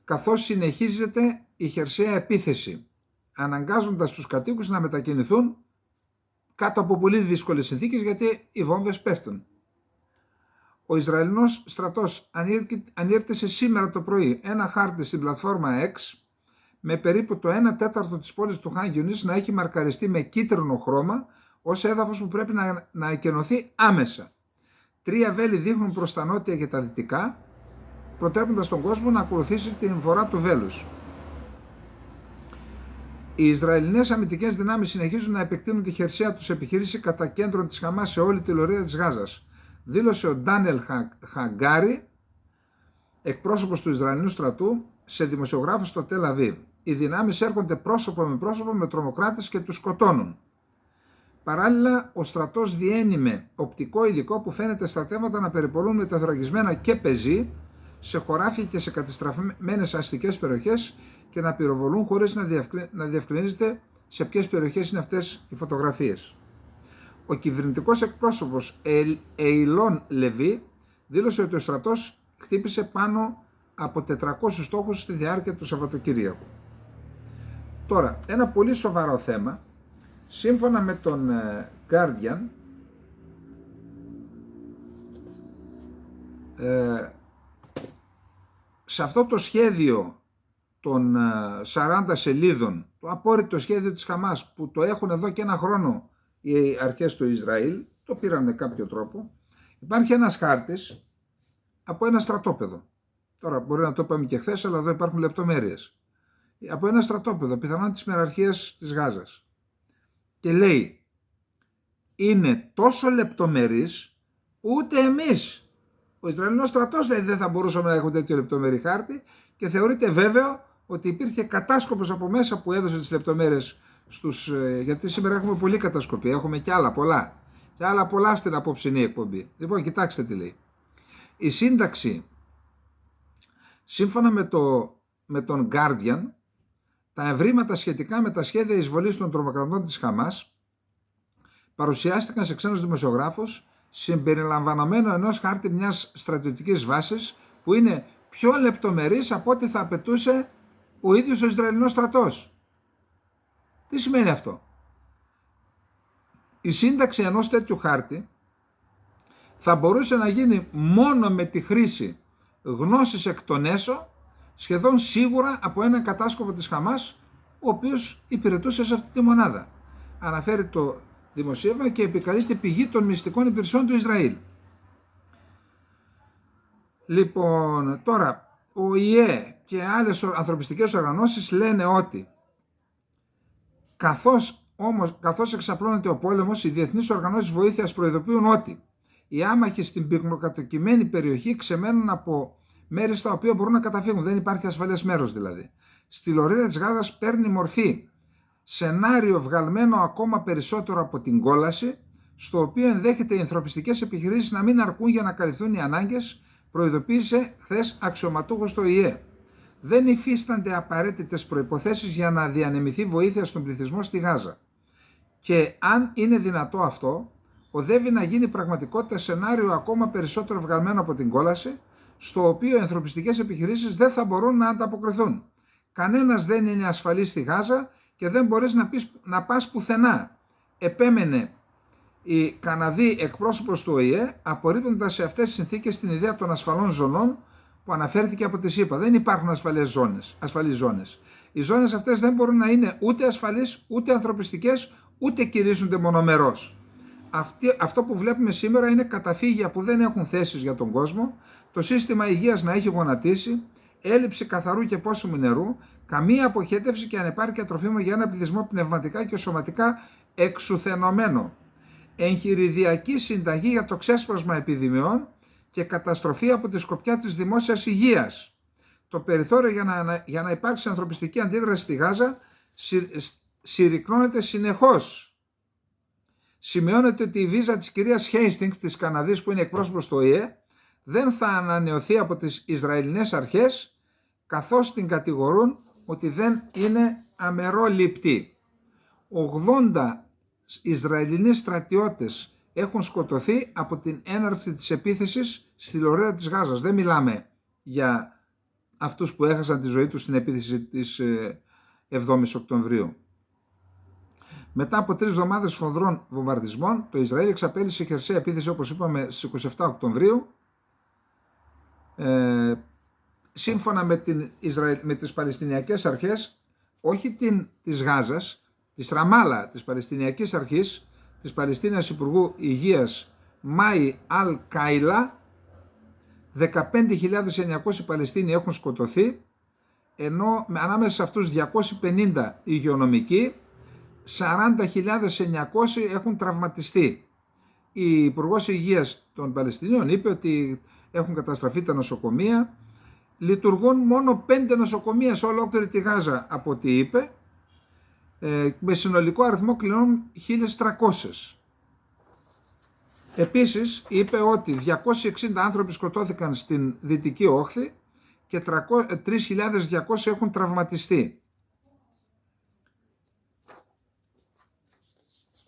καθώς συνεχίζεται η χερσαία επίθεση, αναγκάζοντας τους κατοίκους να μετακινηθούν κάτω από πολύ δύσκολες συνθήκες, γιατί οι βόμβες πέφτουν. Ο Ισραηλινός στρατός ανήρτησε σήμερα το πρωί ένα χάρτη στην πλατφόρμα X με περίπου το 1/4 της πόλης του Χαν Γιουνίς να έχει μαρκαριστεί με κίτρινο χρώμα ως έδαφος που πρέπει να εκενωθεί άμεσα. 3 βέλη δείχνουν προς τα νότια και τα δυτικά, προτρέποντας τον κόσμο να ακολουθήσει την βορρά του βέλους. Οι Ισραηλινές αμυντικές δυνάμεις συνεχίζουν να επεκτείνουν τη χερσαία τους επιχείρηση κατά κέντρων της Χαμάς σε όλη τη λωρίδα της Γάζας, δήλωσε ο Ντάνιελ Χαγκάρι, εκπρόσωπος του Ισραηλινού στρατού, σε δημοσιογράφους στο Τελ Αβίβ. Οι δυνάμεις έρχονται πρόσωπο με πρόσωπο με τρομοκράτες και τους σκοτώνουν. Παράλληλα, ο στρατός διένυμε οπτικό υλικό που φαίνεται στρατεύματα να περιπολούν με τεθωρακισμένα και πεζή σε χωράφια και σε κατεστραμμένες αστικές περιοχές και να πυροβολούν χωρίς να διευκρινίζεται σε ποιες περιοχές είναι αυτές οι φωτογραφίες. Ο κυβερνητικός εκπρόσωπος Ειλόν Λεβί δήλωσε ότι ο στρατός χτύπησε πάνω από 400 στόχους στη διάρκεια του Σαββατοκυριακού. Τώρα, ένα πολύ σοβαρό θέμα. Σύμφωνα με τον Guardian, σε αυτό το σχέδιο των 40 σελίδων, το απόρριτο σχέδιο της Χαμάς, που το έχουν εδώ και 1 χρόνο οι αρχές του Ισραήλ, το πήραν με κάποιο τρόπο, υπάρχει ένας χάρτης από ένα στρατόπεδο. Τώρα μπορεί να το είπαμε και χθες, αλλά εδώ υπάρχουν λεπτομέρειες. Από ένα στρατόπεδο, πιθανόν της μεραρχίας της Γάζας. Και λέει, είναι τόσο λεπτομερής, ούτε εμείς, ο Ισραηλινός στρατός, λέει, δεν θα μπορούσαμε να έχουμε τέτοιο λεπτομερή χάρτη, και θεωρείται βέβαιο ότι υπήρχε κατάσκοπος από μέσα που έδωσε τις λεπτομέρειες γιατί σήμερα έχουμε πολλή κατασκοπία, έχουμε και άλλα πολλά. Και άλλα πολλά στην απόψινή εκπομπή. Λοιπόν, κοιτάξτε τι λέει. Η σύνταξη, σύμφωνα με τον Guardian, τα ευρήματα σχετικά με τα σχέδια εισβολής των τρομοκρατών της Χαμάς παρουσιάστηκαν σε ξένους δημοσιογράφους συμπεριλαμβανομένου ενός χάρτη μιας στρατιωτικής βάσης που είναι πιο λεπτομερής από ό,τι θα απαιτούσε ο ίδιος ο Ισραηλινός στρατός. Τι σημαίνει αυτό? Η σύνταξη ενός τέτοιου χάρτη θα μπορούσε να γίνει μόνο με τη χρήση γνώσης εκ των έσω, σχεδόν σίγουρα από έναν κατάσκοπο της Χαμάς, ο οποίος υπηρετούσε σε αυτή τη μονάδα. Αναφέρει το δημοσίευμα και επικαλείται πηγή των μυστικών υπηρεσιών του Ισραήλ. Λοιπόν, τώρα, ο ΙΕ και άλλες ανθρωπιστικές οργανώσεις λένε ότι καθώς εξαπλώνεται ο πόλεμος, οι διεθνείς οργανώσεις βοήθειας προειδοποιούν ότι οι άμαχοι στην πυκνοκατοικημένη περιοχή ξεμένουν από μέρη στα οποία μπορούν να καταφύγουν. Δεν υπάρχει ασφαλές μέρος δηλαδή. Στη λωρίδα της Γάζας παίρνει μορφή σενάριο βγαλμένο ακόμα περισσότερο από την κόλαση, στο οποίο ενδέχεται οι ανθρωπιστικές επιχειρήσεις να μην αρκούν για να καλυφθούν οι ανάγκες, προειδοποίησε χθες αξιωματούχος στο ΙΕ. Δεν υφίστανται απαραίτητες προϋποθέσεις για να διανεμηθεί βοήθεια στον πληθυσμό στη Γάζα. Και αν είναι δυνατό αυτό, οδεύει να γίνει πραγματικότητα σενάριο ακόμα περισσότερο βγαλμένο από την κόλαση, στο οποίο οι ανθρωπιστικές επιχειρήσεις δεν θα μπορούν να ανταποκριθούν. Κανένας δεν είναι ασφαλής στη Γάζα και δεν μπορείς να πας πουθενά, επέμενε η Καναδή εκπρόσωπος του ΟΗΕ, απορρίπτοντας σε αυτές τις συνθήκες την ιδέα των ασφαλών ζωνών που αναφέρθηκε από τη ΣΥΠΑ. Δεν υπάρχουν ασφαλείς ζώνες. Οι ζώνες αυτές δεν μπορούν να είναι ούτε ασφαλείς, ούτε ανθρωπιστικές, ούτε κηρύσσονται μονομερώς. Αυτό που βλέπουμε σήμερα είναι καταφύγια που δεν έχουν θέσεις για τον κόσμο, το σύστημα υγείας να έχει γονατίσει, έλλειψη καθαρού και πόσιμου νερού, καμία αποχέτευση και ανεπάρκεια τροφίμων για ένα πληθυσμό πνευματικά και σωματικά εξουθενωμένο, εγχειριδιακή συνταγή για το ξέσπασμα επιδημιών και καταστροφή από τη σκοπιά της δημόσιας υγείας. Το περιθώριο για να υπάρξει ανθρωπιστική αντίδραση στη Γάζα συρρυκνώνεται συνεχώς. Σημειώνεται ότι η βίζα της κυρίας Hastings της Καναδής, που είναι εκπρόσωπος του ΟΗΕ, δεν θα ανανεωθεί από τις Ισραηλινές αρχές, καθώς την κατηγορούν ότι δεν είναι αμερόληπτη. 80 Ισραηλινοί στρατιώτες έχουν σκοτωθεί από την έναρξη της επίθεσης στη λωρίδα της Γάζας. Δεν μιλάμε για αυτούς που έχασαν τη ζωή τους στην επίθεση της 7ης Οκτωβρίου. Μετά από 3 εβδομάδες φοδρών βομβαρδισμών, το Ισραήλ εξαπέλυσε χερσαία επίθεση, όπως είπαμε, στις 27 Οκτωβρίου. Σύμφωνα με τις Παλαιστινιακές αρχές, όχι της Γάζας, της Ραμάλα, της Παλαιστινιακής Αρχής, της Παλαιστίνας Υπουργού Υγείας Μάι Αλ Κάιλα, 15.900 Παλαιστίνοι έχουν σκοτωθεί, ενώ ανάμεσα σε αυτούς 250 υγειονομικοί, 40.900 έχουν τραυματιστεί. Η Υπουργός Υγείας των Παλαιστινίων είπε ότι έχουν καταστραφεί τα νοσοκομεία. Λειτουργούν μόνο 5 νοσοκομεία σε ολόκληρη τη Γάζα, από ό,τι είπε, με συνολικό αριθμό κλινών 1.300. Επίσης είπε ότι 260 άνθρωποι σκοτώθηκαν στην Δυτική Όχθη και 3.200 έχουν τραυματιστεί.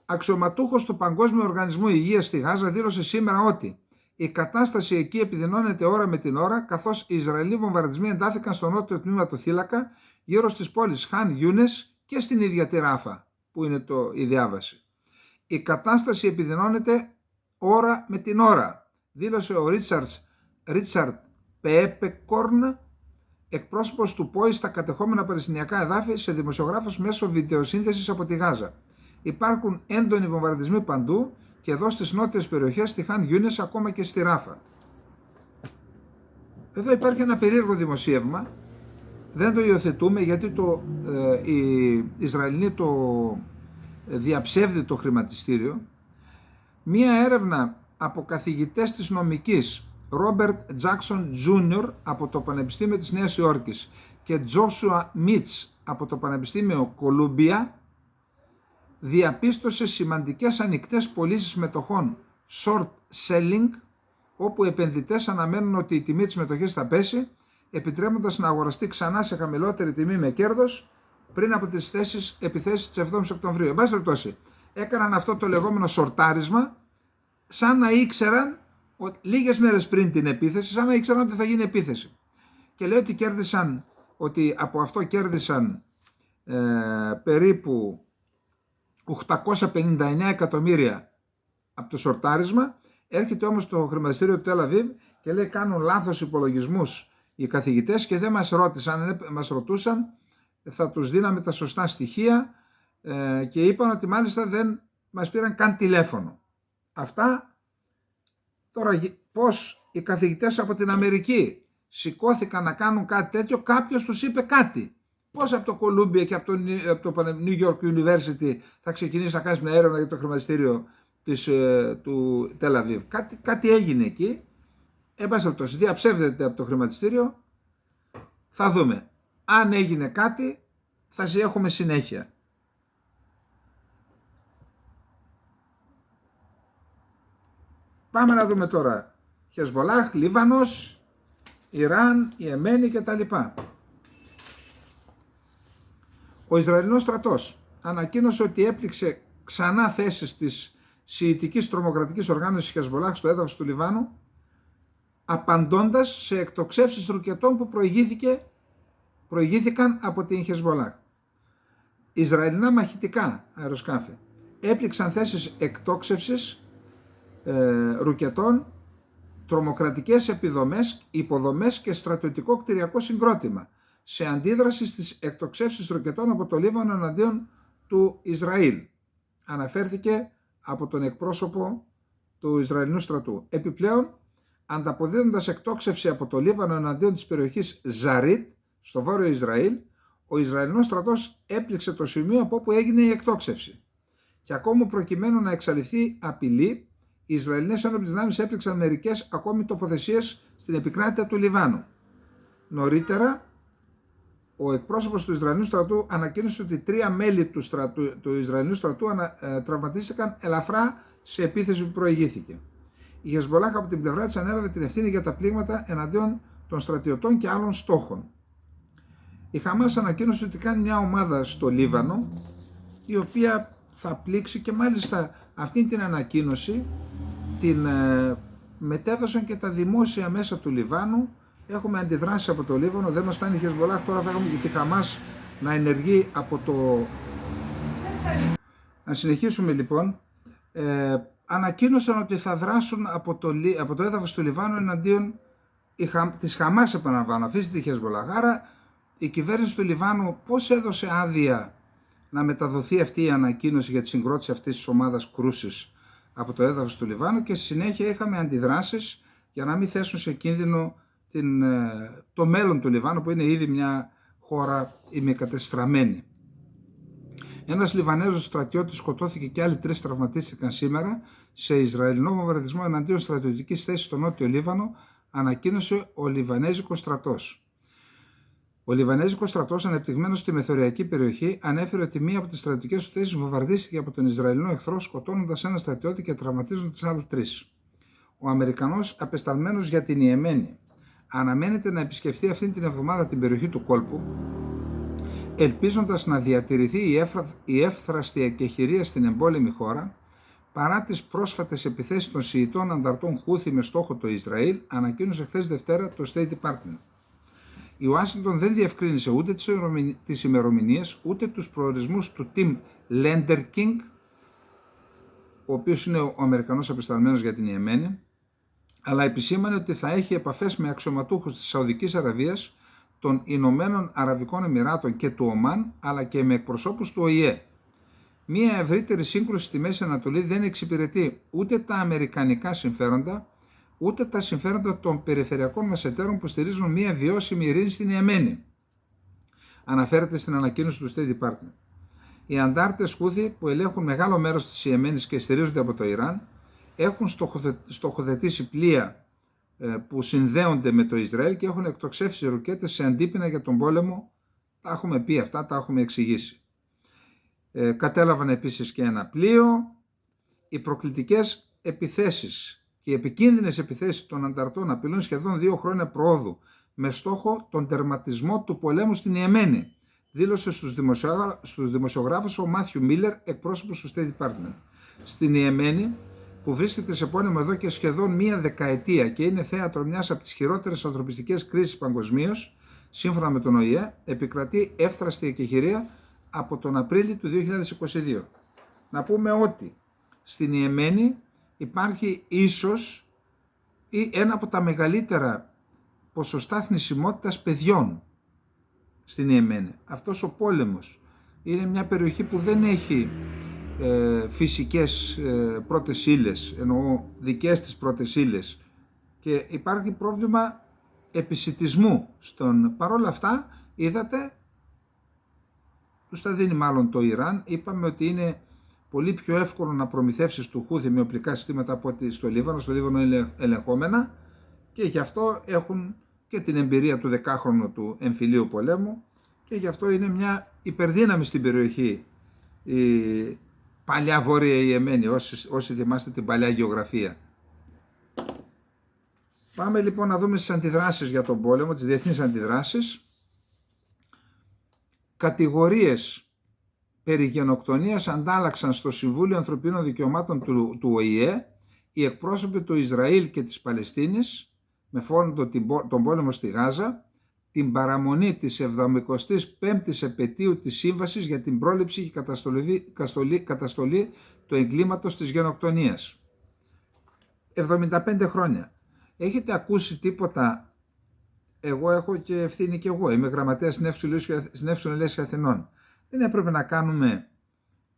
Αξιωματούχος του Παγκόσμιου Οργανισμού Υγείας στη Γάζα δήλωσε σήμερα ότι η κατάσταση εκεί επιδεινώνεται ώρα με την ώρα, καθώς οι Ισραηλοί βομβαρδισμοί εντάθηκαν στο νότιο τμήμα του θύλακα, γύρω στις πόλεις Χαν Γιούνες και στην ίδια τη Ράφα, που είναι η διάβαση. Η κατάσταση επιδεινώνεται ώρα με την ώρα, δήλωσε ο Ρίτσαρντ Πέπεκορν, εκπρόσωπος του ΠΟΗ στα κατεχόμενα παλαιστινιακά εδάφη, σε δημοσιογράφους μέσω βιντεοσύνδεσης από τη Γάζα. Υπάρχουν έντονοι βομβαρδισμοί παντού και εδώ στις νότιες περιοχές, στη Χαν Γιούνες, ακόμα και στη Ράφα. Εδώ υπάρχει ένα περίεργο δημοσίευμα, δεν το υιοθετούμε γιατί οι Ισραηλοί το διαψεύδει το χρηματιστήριο. Μία έρευνα από καθηγητές της νομικής Ρόμπερτ Τζάκσον Τζούνιορ από το Πανεπιστήμιο της Νέας Υόρκης και Τζόσουα Μίτς από το Πανεπιστήμιο Κολούμπια διαπίστωσε σημαντικές ανοιχτές πωλήσεις μετοχών short selling, όπου οι επενδυτές αναμένουν ότι η τιμή της μετοχής θα πέσει, επιτρέποντας να αγοραστεί ξανά σε χαμηλότερη τιμή με κέρδος πριν από τις επιθέσεις της 7ης Οκτωβρίου. Εν πάση περιπτώσει, έκαναν αυτό το λεγόμενο σορτάρισμα, σαν να ήξεραν λίγες μέρες πριν την επίθεση, σαν να ήξεραν ότι θα γίνει επίθεση. Και λέει ότι από αυτό κέρδισαν περίπου 859 εκατομμύρια από το σορτάρισμα. Έρχεται όμως το χρηματιστήριο του Τελ Αβίβ και λέει κάνουν λάθος υπολογισμούς οι καθηγητές και δεν μας ρώτησαν, μας ρωτούσαν, θα τους δίναμε τα σωστά στοιχεία και είπαν ότι μάλιστα δεν μας πήραν καν τηλέφωνο. Αυτά τώρα πώς οι καθηγητές από την Αμερική σηκώθηκαν να κάνουν κάτι τέτοιο, κάποιος τους είπε κάτι. Πώς από το Κολούμπια και από το New York University θα ξεκινήσει να κάνεις μια έρευνα για το χρηματιστήριο του Τελ Αβίβ. Κάτι έγινε εκεί. Εν πάση περιπτώσει, διαψεύδεται από το χρηματιστήριο. Θα δούμε. Αν έγινε κάτι, θα έχουμε συνέχεια. Πάμε να δούμε τώρα. Χεσμολάχ, Λίβανος, Ιράν, Ιεμένη κτλ. Ο Ισραηλινός στρατός ανακοίνωσε ότι έπληξε ξανά θέσεις της σιητικής τρομοκρατικής οργάνωσης Χεσμολάχ στο έδαφος του Λιβάνου, απαντώντας σε εκτοξεύσεις ρουκετών που προηγήθηκαν από την Χεσμολάχ. Ισραηλινά μαχητικά αεροσκάφη έπληξαν θέσεις εκτόξευσης ρουκετών, τρομοκρατικές υποδομές και στρατιωτικό κτηριακό συγκρότημα, σε αντίδραση στις εκτοξεύσεις ρουκετών από το Λίβανο εναντίον του Ισραήλ. Αναφέρθηκε από τον εκπρόσωπο του Ισραηλινού στρατού. Επιπλέον, ανταποδίδοντας εκτόξευση από το Λίβανο εναντίον της περιοχής Ζαρίτ, στο βόρειο Ισραήλ, ο Ισραηλινός στρατός έπληξε το σημείο από όπου έγινε η εκτόξευση. Και ακόμα προκειμένου να εξαλειφθεί απειλή, οι Ισραηλινές ένοπλες δυνάμεις έπληξαν μερικές ακόμη τοποθεσίες στην επικράτεια του Λιβάνου. Νωρίτερα, ο εκπρόσωπος του Ισραηλινού στρατού ανακοίνωσε ότι 3 μέλη του Ισραηλινού στρατού τραυματίστηκαν ελαφρά σε επίθεση που προηγήθηκε. Η Χεσμολάχ από την πλευρά της ανέλαβε την ευθύνη για τα πλήγματα εναντίον των στρατιωτών και άλλων στόχων. Η Χαμάς ανακοίνωσε ότι κάνει μια ομάδα στο Λίβανο, η οποία θα πλήξει, και μάλιστα αυτή την ανακοίνωση την μετέδωσαν και τα δημόσια μέσα του Λιβάνου. Έχουμε αντιδράσει από το Λίβανο, δεν μας φτάνει η Χεσμολάχ, τώρα θα έχουμε και τη Χαμάς να ενεργεί από το... Να συνεχίσουμε λοιπόν. Ανακοίνωσαν ότι θα δράσουν από το έδαφος του Λιβάνου εναντίον της Χαμάς, επαναλαμβάνω, αφήστε τη Χεσμολάχ. Άρα η κυβέρνηση του Λιβάνου πώς έδωσε άδεια να μεταδοθεί αυτή η ανακοίνωση για τη συγκρότηση αυτής της ομάδας κρούσης από το έδαφος του Λιβάνου, και στη συνέχεια είχαμε αντιδράσεις για να μην θέσουν σε κίνδυνο το μέλλον του Λιβάνου, που είναι ήδη μια χώρα ημικατεστραμμένη. Ένας Λιβανέζος στρατιώτης σκοτώθηκε και άλλοι 3 τραυματίστηκαν σήμερα σε Ισραηλινό βομβαρδισμό εναντίον στρατιωτικής θέσης στο νότιο Λίβανο, ανακοίνωσε ο Λιβανέζικος στρατός. Ο Λιβανέζικος στρατός, ανεπτυγμένος στη μεθοριακή περιοχή, ανέφερε ότι μία από τις στρατιωτικές του θέσεις βομβαρδίστηκε από τον Ισραηλινό εχθρό, σκοτώνοντας έναν στρατιώτη και τραυματίζοντας άλλους 3. Ο Αμερικανός απεσταλμένος για την Ιεμένη αναμένεται να επισκεφθεί αυτήν την εβδομάδα την περιοχή του κόλπου, ελπίζοντας να διατηρηθεί η εύθραστη εκεχηρία στην εμπόλεμη χώρα, παρά τις πρόσφατες επιθέσεις των Σιητών ανταρτών Χούθη με στόχο το Ισραήλ, ανακοίνωσε χθες Δευτέρα το State Department. Η Ουάσιγκτον δεν διευκρίνησε ούτε τις ημερομηνίες ούτε τους προορισμούς του Tim Lenderking, ο οποίος είναι ο Αμερικανός απεσταλμένος για την Ιεμένη, αλλά επισήμανε ότι θα έχει επαφές με αξιωματούχους της Σαουδικής Αραβίας, των Ηνωμένων Αραβικών Εμιράτων και του Ομάν, αλλά και με εκπροσώπους του ΟΗΕ. Μία ευρύτερη σύγκρουση στη Μέση Ανατολή δεν εξυπηρετεί ούτε τα αμερικανικά συμφέροντα, ούτε τα συμφέροντα των περιφερειακών μας εταίρων που στηρίζουν μία βιώσιμη ειρήνη στην Ιεμένη, αναφέρεται στην ανακοίνωση του State Department. Οι αντάρτες Χούθη, που ελέγχουν μεγάλο μέρος της Ιεμένης και στηρίζονται από το Ιράν, έχουν στοχοθετήσει πλοία που συνδέονται με το Ισραήλ και έχουν εκτοξεύσει ρουκέτες σε αντίπεινα για τον πόλεμο. Τα έχουμε πει αυτά, τα έχουμε εξηγήσει. Κατέλαβαν επίσης και ένα πλοίο. Οι προκλητικές επιθέσεις και οι επικίνδυνες επιθέσεις των ανταρτών απειλούν σχεδόν 2 χρόνια προόδου με στόχο τον τερματισμό του πολέμου στην Ιεμένη, δήλωσε στους δημοσιογράφους ο Μάθιου Μίλλερ, εκπρόσωπος του State Department. Στην Ιεμένη, που βρίσκεται σε πόλεμο εδώ και σχεδόν 1 δεκαετία και είναι θέατρο μιας από τις χειρότερες ανθρωπιστικές κρίσεις παγκοσμίως, σύμφωνα με τον ΟΗΕ, επικρατεί εύθραστη εκεχηρία από τον Απρίλιο του 2022. Να πούμε ότι στην Ιεμένη υπάρχει ίσως ή ένα από τα μεγαλύτερα ποσοστά θνησιμότητας παιδιών στην Ιεμένη. Αυτός ο πόλεμος είναι μια περιοχή που δεν έχει φυσικές πρώτες ύλες, εννοώ δικές της πρώτες ύλες, και υπάρχει πρόβλημα επισιτισμού. Παρόλα αυτά, είδατε, τους τα δίνει μάλλον το Ιράν. Είπαμε ότι είναι πολύ πιο εύκολο να προμηθεύσεις του Χούθη με οπλικά συστήματα από ότι στο Λίβανο. Στο Λίβανο είναι ελεγχόμενα και γι' αυτό έχουν και την εμπειρία του 10χρονου του εμφυλίου πολέμου και γι' αυτό είναι μια υπερδύναμη στην περιοχή η παλιά Βόρεια Ιεμένη, όσοι θυμάστε την παλιά γεωγραφία. Πάμε λοιπόν να δούμε τις αντιδράσεις για τον πόλεμο, τις διεθνείς αντιδράσεις. Κατηγορίες περί γενοκτονίας αντάλλαξαν στο Συμβούλιο Ανθρωπίνων Δικαιωμάτων του ΟΗΕ οι εκπρόσωποι του Ισραήλ και της Παλαιστίνης με φόνο τον πόλεμο στη Γάζα, την παραμονή της 75ης επετείου της Σύμβασης για την πρόληψη και καταστολή του εγκλήματος της γενοκτονίας. 75 χρόνια. Έχετε ακούσει τίποτα? Εγώ έχω και ευθύνη και εγώ. Είμαι γραμματέας στην ΕΕ Αθηνών. Δεν έπρεπε να κάνουμε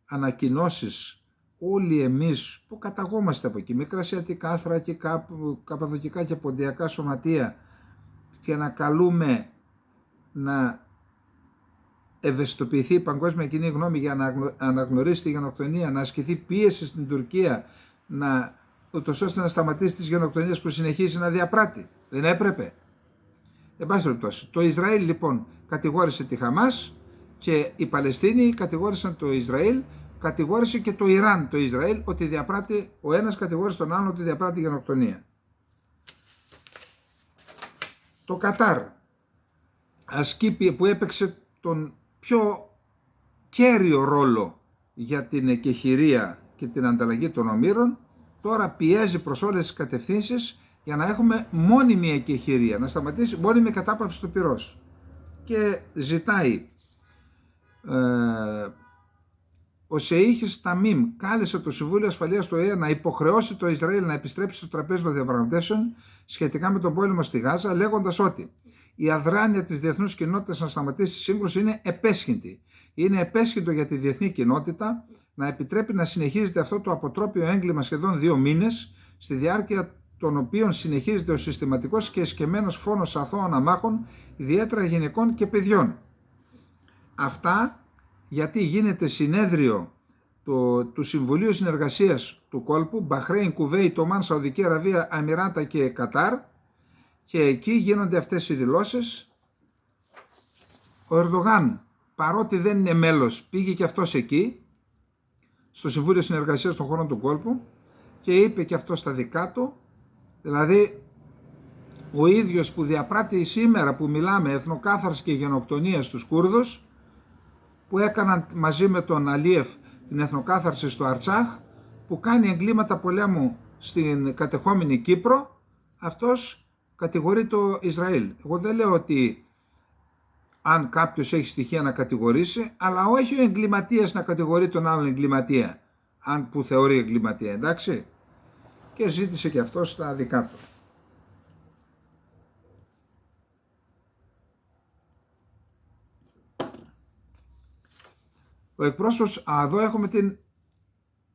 ανακοινώσεις όλοι εμείς που καταγόμαστε από εκεί, μικρασιατικά, θρακικά, καπαδοκικά και ποντιακά σωματεία, και να καλούμε να ευαισθητοποιηθεί η παγκόσμια κοινή γνώμη για να αναγνωρίσει τη γενοκτονία, να ασκηθεί πίεση στην Τουρκία, ούτως ώστε να σταματήσει τις γενοκτονίες που συνεχίζει να διαπράττει? Δεν έπρεπε? Εν πάση περιπτώσει, το Ισραήλ λοιπόν κατηγόρησε τη Χαμάς και οι Παλαιστίνοι κατηγόρησαν το Ισραήλ, κατηγόρησε και το Ιράν το Ισραήλ ότι διαπράττει, ο ένας κατηγόρησε τον άλλον ότι διαπράττει γενοκτονία. Το Κατάρ που έπαιξε τον πιο κέριο ρόλο για την εκεχηρία και την ανταλλαγή των ομήρων, τώρα πιέζει προς όλες τις κατευθύνσεις για να έχουμε μόνιμη εκεχηρία, να σταματήσει μόνιμη κατάπαυση του πυρός. Και ζητάει, ο Σεΐχης Ταμίμ κάλεσε το Συμβούλιο Ασφαλείας του ΟΗΕ να υποχρεώσει το Ισραήλ να επιστρέψει στο τραπέζι των διαπραγματεύσεων σχετικά με τον πόλεμο στη Γάζα, λέγοντας ότι η αδράνεια της διεθνούς κοινότητας να σταματήσει τη σύγκρουση είναι επέσχυντη. Είναι επέσχυντο για τη διεθνή κοινότητα να επιτρέπει να συνεχίζεται αυτό το αποτρόπιο έγκλημα σχεδόν 2 μήνες, στη διάρκεια των οποίων συνεχίζεται ο συστηματικός και εσκεμμένος φόνος αθώων αμάχων, ιδιαίτερα γυναικών και αυτά γιατί γίνεται συνέδριο του Συμβουλίου Συνεργασίας του Κόλπου, Μπαχρέιν, Κουβέιτ, Ομάν, Σαουδική Αραβία, Αμιράτα και Κατάρ, και εκεί γίνονται αυτές οι δηλώσεις. Ο Ερντογάν, παρότι δεν είναι μέλος, πήγε και αυτός εκεί, στο Συμβούλιο Συνεργασίας των χωρών του Κόλπου, και είπε και αυτό στα δικά του, δηλαδή ο ίδιος που διαπράττει σήμερα που μιλάμε εθνοκάθαρση και γενοκτονία στους Κούρδους, που έκαναν μαζί με τον Αλίεφ την εθνοκάθαρση στο Αρτσάχ, που κάνει εγκλήματα πολέμου στην κατεχόμενη Κύπρο, αυτός κατηγορεί το Ισραήλ. Εγώ δεν λέω ότι αν κάποιος έχει στοιχεία να κατηγορήσει, αλλά όχι ο εγκληματίας να κατηγορεί τον άλλον εγκληματία, αν που θεωρεί εγκληματία, εντάξει. Και ζήτησε και αυτός τα δικά του. Ο εκπρόσωπος, εδώ έχουμε την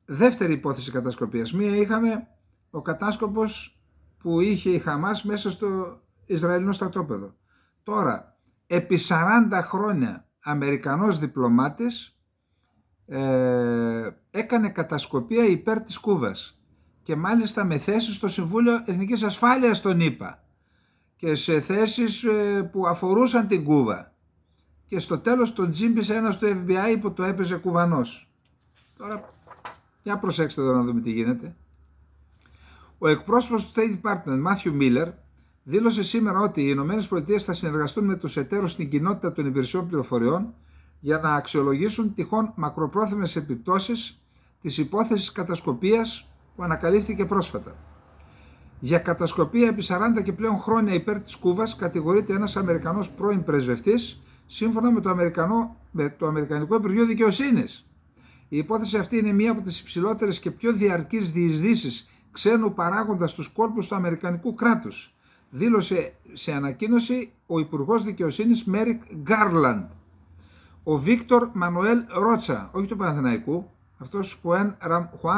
δεύτερη υπόθεση κατασκοπίας. Μία είχαμε ο κατάσκοπος που είχε η Χαμάς μέσα στο Ισραηλινό στρατόπεδο. Τώρα, επί 40 χρόνια Αμερικανός διπλωμάτης έκανε κατασκοπία υπέρ της Κούβας και μάλιστα με θέσεις στο Συμβούλιο Εθνικής Ασφάλειας των ΗΠΑ και σε θέσεις που αφορούσαν την Κούβα. και στο τέλος τον τζίμπησε ένας του FBI που το έπαιζε κουβανός. Τώρα, για προσέξτε εδώ να δούμε τι γίνεται. Ο εκπρόσωπος του State Department, Matthew Miller, δήλωσε σήμερα ότι οι ΗΠΑ θα συνεργαστούν με τους εταίρους στην κοινότητα των υπηρεσιών πληροφοριών για να αξιολογήσουν τυχόν μακροπρόθεσμες επιπτώσεις της υπόθεσης κατασκοπίας που ανακαλύφθηκε πρόσφατα. Για κατασκοπία επί 40 και πλέον χρόνια υπέρ της Κούβας κατηγορείται ένας Αμερικανός πρώην πρεσβευτής, σύμφωνα με το Αμερικανικό Υπουργείο Δικαιοσύνης. Η υπόθεση αυτή είναι μία από τις υψηλότερες και πιο διαρκείς διεισδύσεις ξένου παράγοντα στους κόλπους του Αμερικανικού κράτους, δήλωσε σε ανακοίνωση ο Υπουργός Δικαιοσύνης Μέρικ Γκάρλαντ. Ο Βίκτορ Μανουέλ Ρότσα, όχι του Παναθηναϊκού, αυτός Χουάν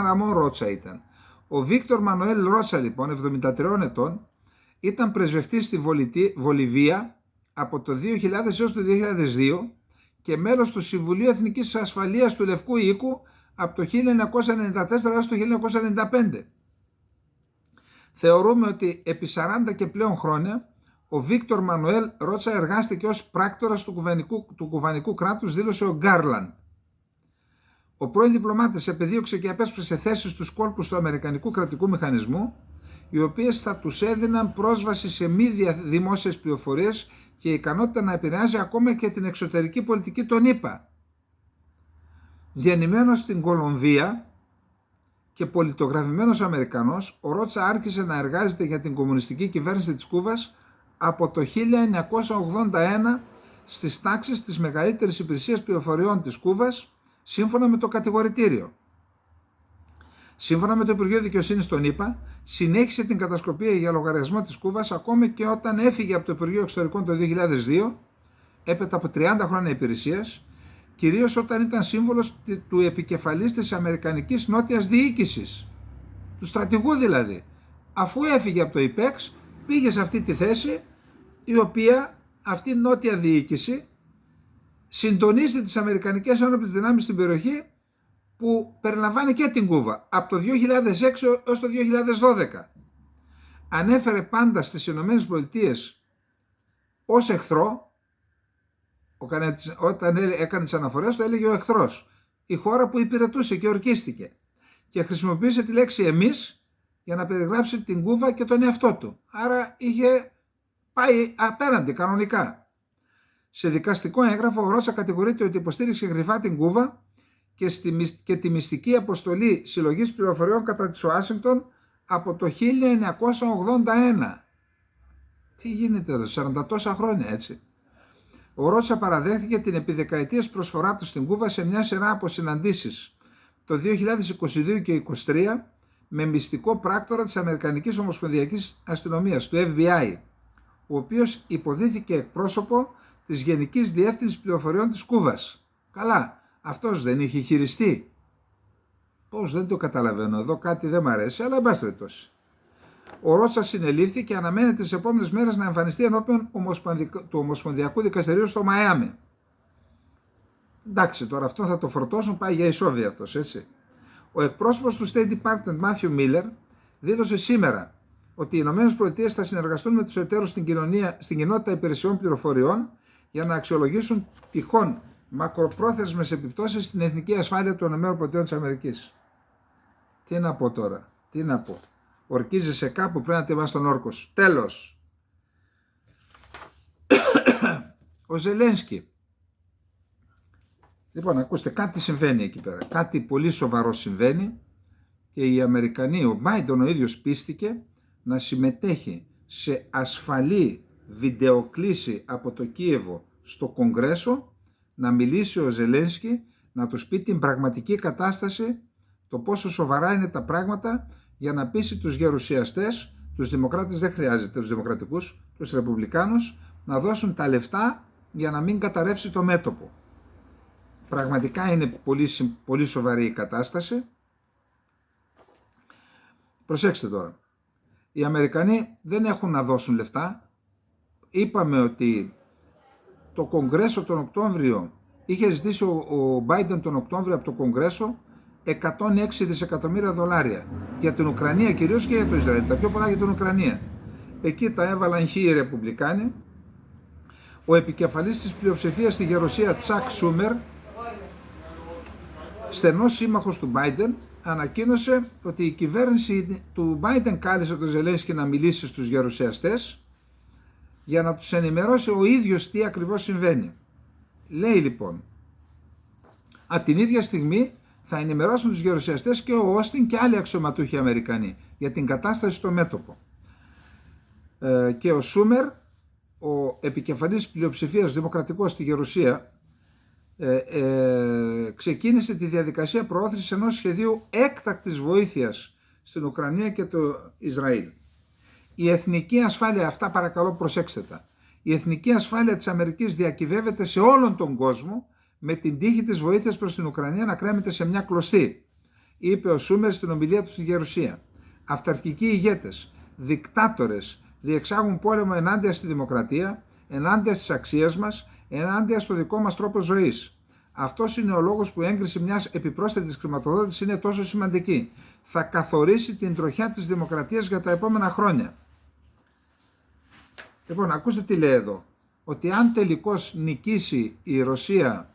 Ραμόν Ρότσα ήταν. Ο Βίκτορ Μανουέλ Ρότσα λοιπόν, 73 ετών, ήταν πρεσβευτής στη Βολιβία από το 2000 έως το 2002 και μέλος του Συμβουλίου Εθνικής Ασφαλείας του Λευκού Οίκου από το 1994 έως το 1995. Θεωρούμε ότι επί 40 και πλέον χρόνια ο Βίκτορ Μανουέλ Ρότσα εργάστηκε ως πράκτορας του κουβανικού κράτους, δήλωσε ο Γκάρλαντ. Ο πρώην διπλωμάτης επεδίωξε και απέσπασε θέσεις στους κόλπους του Αμερικανικού κρατικού μηχανισμού, οι οποίες θα τους έδιναν πρόσβαση σε μη δημόσιες πληροφορίες και ικανότητα να επηρεάζει ακόμα και την εξωτερική πολιτική των ΗΠΑ. Γεννημένος στην Κολομβία και πολιτογραφημένος Αμερικανός, ο Ρότσα άρχισε να εργάζεται για την κομμουνιστική κυβέρνηση της Κούβας από το 1981 στις τάξεις της μεγαλύτερης υπηρεσίας πληροφοριών της Κούβας, σύμφωνα με το κατηγορητήριο. Σύμφωνα με το Υπουργείο Δικαιοσύνης των ΗΠΑ, συνέχισε την κατασκοπία για λογαριασμό της Κούβας ακόμη και όταν έφυγε από το Υπουργείο Εξωτερικών το 2002, έπειτα από 30 χρόνια υπηρεσίας, κυρίως όταν ήταν σύμβολος του επικεφαλής της Αμερικανικής Νότιας Διοίκησης, του στρατηγού δηλαδή. Αφού έφυγε από το ΙΠΕΞ, πήγε σε αυτή τη θέση, η οποία αυτή η Νότια Διοίκηση συντονίζει τις Αμερικανικές Ένοπλες Δυνάμεις στην περιοχή, που περιλαμβάνει και την Κούβα, από το 2006 έως το 2012. Ανέφερε πάντα στις Ηνωμένες Πολιτείες ως εχθρό, όταν έκανε τις αναφορές το έλεγε ο εχθρός, η χώρα που υπηρετούσε και ορκίστηκε, και χρησιμοποίησε τη λέξη εμείς για να περιγράψει την Κούβα και τον εαυτό του. Άρα είχε πάει απέναντι κανονικά. Σε δικαστικό έγγραφο ο Ρότσα κατηγορείται ότι υποστήριξε κρυφά την Κούβα και τη μυστική αποστολή συλλογής πληροφοριών κατά της Ουάσιγκτον από το 1981. Τι γίνεται εδώ, 40 τόσα χρόνια έτσι. Ο Ρότσα παραδέχθηκε την επί δεκαετίες προσφορά του στην Κούβα σε μια σειρά από συναντήσεις το 2022 και 2023 με μυστικό πράκτορα της Αμερικανικής Ομοσπονδιακής Αστυνομίας, του FBI, ο οποίος υποδίθηκε εκπρόσωπο της Γενικής Διεύθυνσης Πληροφοριών της Κούβας. Καλά, αυτός δεν είχε χειριστεί. Πώς, δεν το καταλαβαίνω, εδώ κάτι δεν μ' αρέσει, αλλά εν πάση περιπτώσει. Ο Ρότσα συνελήφθη και αναμένεται τις επόμενες μέρες να εμφανιστεί ενώπιον του Ομοσπονδιακού Δικαστηρίου στο Μαϊάμι. Εντάξει, τώρα αυτό θα το φορτώσουν, πάει για ισόβια αυτός, έτσι. Ο εκπρόσωπος του State Department, Matthew Miller, δήλωσε σήμερα ότι οι ΗΠΑ θα συνεργαστούν με τους εταίρους στην κοινότητα υπηρεσιών πληροφοριών για να αξιολογήσουν τυχόν μακροπρόθεσμες επιπτώσεις στην εθνική ασφάλεια των ΗΠΑ. Τι να πω τώρα, τι να πω. Ορκίζεσαι κάπου, πρέπει να τιμάς τον όρκο σου. Τέλος. Ο Ζελένσκι. Λοιπόν, ακούστε, κάτι συμβαίνει εκεί πέρα. Κάτι πολύ σοβαρό συμβαίνει και οι Αμερικανοί, ο Μπάιντεν ο ίδιος πίστηκε να συμμετέχει σε ασφαλή βιντεοκλήση από το Κίεβο στο Κογκρέσο, να μιλήσει ο Ζελένσκι, να τους πει την πραγματική κατάσταση, το πόσο σοβαρά είναι τα πράγματα, για να πείσει τους γερουσιαστές, τους δημοκράτες δεν χρειάζεται, τους δημοκρατικούς, τους ρεπουμπλικάνους, να δώσουν τα λεφτά για να μην καταρρεύσει το μέτωπο. Πραγματικά είναι πολύ σοβαρή η κατάσταση. Προσέξτε τώρα. Οι Αμερικανοί δεν έχουν να δώσουν λεφτά. Είπαμε ότι το Κογκρέσο τον Οκτώβριο είχε ζητήσει ο Biden τον Οκτώβριο από το Κογκρέσο 106 δισεκατομμύρια δολάρια για την Ουκρανία κυρίως και για το Ισραήλ, τα πιο πολλά για την Ουκρανία. Εκεί τα έβαλαν οι Ρεπουμπλικάνοι. Ο επικεφαλής της πλειοψηφίας στη Γερουσία, Τσακ Σούμερ, στενός σύμμαχος του Μπάιντεν, ανακοίνωσε ότι η κυβέρνηση του Μπάιντεν κάλεσε τον Ζελένσκι να μιλήσει στους γερουσιαστές για να τους ενημερώσει ο ίδιος τι ακριβώς συμβαίνει. Λέει λοιπόν, την ίδια στιγμή θα ενημερώσουν τους γερουσιαστές και ο Όστιν και άλλοι αξιωματούχοι Αμερικανοί για την κατάσταση στο μέτωπο. Και ο Σούμερ, ο επικεφαλής πλειοψηφίας δημοκρατικός στη Γερουσία, ξεκίνησε τη διαδικασία προώθησης ενός σχεδίου έκτακτης βοήθειας στην Ουκρανία και το Ισραήλ. Η εθνική ασφάλεια, αυτά παρακαλώ προσέξτε τα, η εθνική ασφάλεια της Αμερικής διακυβεύεται σε όλον τον κόσμο με την τύχη της βοήθειας προς την Ουκρανία να κρέμεται σε μια κλωστή, είπε ο Σούμερ στην ομιλία του στη Γερουσία. Αυταρχικοί ηγέτες, δικτάτορες διεξάγουν πόλεμο ενάντια στη δημοκρατία, ενάντια στις αξίες μας, ενάντια στο δικό μας τρόπο ζωής. Αυτός είναι ο λόγος που η έγκριση μιας επιπρόσθετης χρηματοδότησης είναι τόσο σημαντική. Θα καθορίσει την τροχιά της δημοκρατίας για τα επόμενα χρόνια. Λοιπόν, ακούστε τι λέει εδώ. Ότι αν τελικώς νικήσει η Ρωσία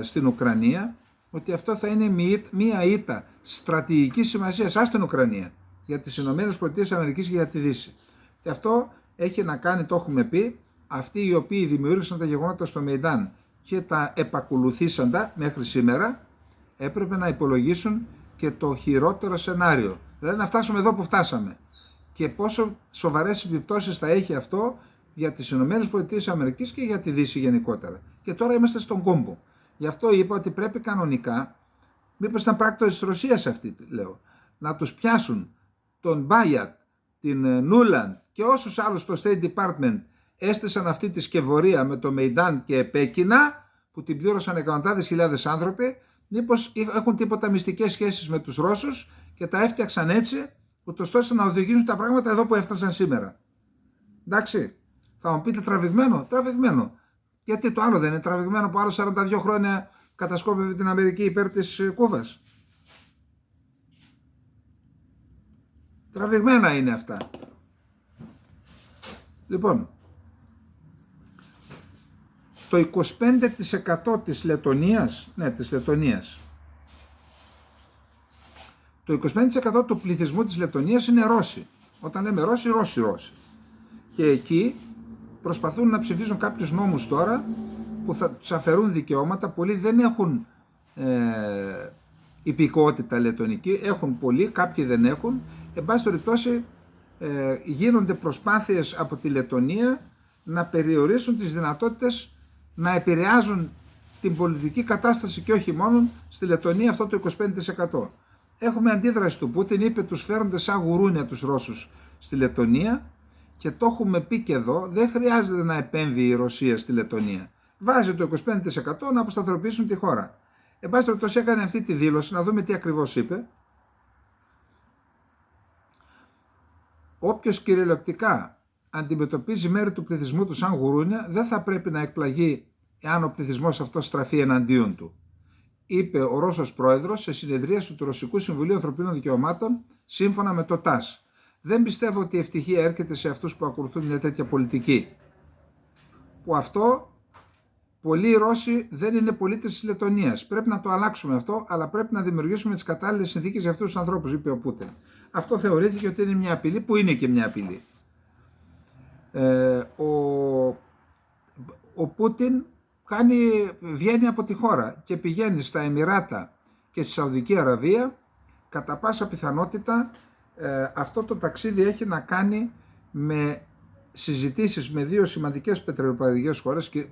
στην Ουκρανία, ότι αυτό θα είναι μία ήττα στρατηγικής σημασίας στην Ουκρανία για τις ΗΠΑ και για τη Δύση. Και αυτό έχει να κάνει, το έχουμε πει, αυτοί οι οποίοι δημιούργησαν τα γεγονότα στο Μεϊντάν και τα επακολουθήσαντα μέχρι σήμερα, έπρεπε να υπολογίσουν και το χειρότερο σενάριο. Δηλαδή να φτάσουμε εδώ που φτάσαμε. Και πόσο σοβαρές επιπτώσεις θα έχει αυτό για τις ΗΠΑ και για τη Δύση γενικότερα. Και τώρα είμαστε στον κόμπο. Γι' αυτό είπα ότι πρέπει κανονικά, μήπως ήταν πράκτορες της Ρωσίας αυτή, λέω, να τους πιάσουν τον Μπάγιατ, την Νούλαντ και όσους άλλους στο State Department έστησαν αυτή τη σκευωρία με το Μεϊντάν και επέκεινα, που την πλήρωσαν εκατοντάδες χιλιάδες άνθρωποι, μήπως έχουν τίποτα μυστικές σχέσεις με τους Ρώσους και τα έφτιαξαν έτσι, ούτως ώστε να οδηγήσουν τα πράγματα εδώ που έφτασαν σήμερα. Εντάξει, θα μου πείτε τραβηγμένο, τραβηγμένο. Γιατί το άλλο δεν είναι τραβηγμένο που άλλο 42 χρόνια κατασκόπευε την Αμερική υπέρ της Κούβας. Τραβηγμένα είναι αυτά. Λοιπόν, το 25% της Λετωνίας, το 25% του πληθυσμού της Λετωνίας είναι Ρώσοι. Όταν λέμε Ρώσοι, Ρώσοι. Και εκεί προσπαθούν να ψηφίσουν κάποιους νόμους τώρα που θα τους αφαιρούν δικαιώματα. Πολλοί δεν έχουν υπηκότητα λετωνική, έχουν πολλοί, κάποιοι δεν έχουν. Εν πάση περιπτώσει γίνονται προσπάθειες από τη Λετωνία να περιορίσουν τις δυνατότητες να επηρεάζουν την πολιτική κατάσταση και όχι μόνο στη Λετωνία αυτό το 25%. Έχουμε αντίδραση του Πούτιν, είπε τους φέρονται σαν γουρούνια τους Ρώσους στη Λετωνία και το έχουμε πει και εδώ, δεν χρειάζεται να επέμβει η Ρωσία στη Λετωνία. Βάζει το 25% να αποσταθεροποιήσουν τη χώρα. Εν πάση περιπτώσει έκανε αυτή τη δήλωση, να δούμε τι ακριβώς είπε. Όποιος κυριολεκτικά αντιμετωπίζει μέρη του πληθυσμού του σαν γουρούνια, δεν θα πρέπει να εκπλαγεί εάν ο πληθυσμός αυτός στραφεί εναντίον του, είπε ο Ρώσος πρόεδρος σε συνεδρίαση του Ρωσικού Συμβουλίου Ανθρωπίνων Δικαιωμάτων σύμφωνα με το ΤΑΣ. Δεν πιστεύω ότι η ευτυχία έρχεται σε αυτούς που ακολουθούν μια τέτοια πολιτική. Που αυτό, πολλοί Ρώσοι δεν είναι πολίτες της Λετωνίας. Πρέπει να το αλλάξουμε αυτό, αλλά πρέπει να δημιουργήσουμε τις κατάλληλες συνθήκες για αυτούς τους ανθρώπους, είπε ο Πούτιν. Αυτό θεωρήθηκε ότι είναι μια απειλή, που είναι και μια απειλή. Ο Πούτιν βγαίνει από τη χώρα και πηγαίνει στα Εμιράτα και στη Σαουδική Αραβία. Κατά πάσα πιθανότητα αυτό το ταξίδι έχει να κάνει με συζητήσεις με δύο σημαντικές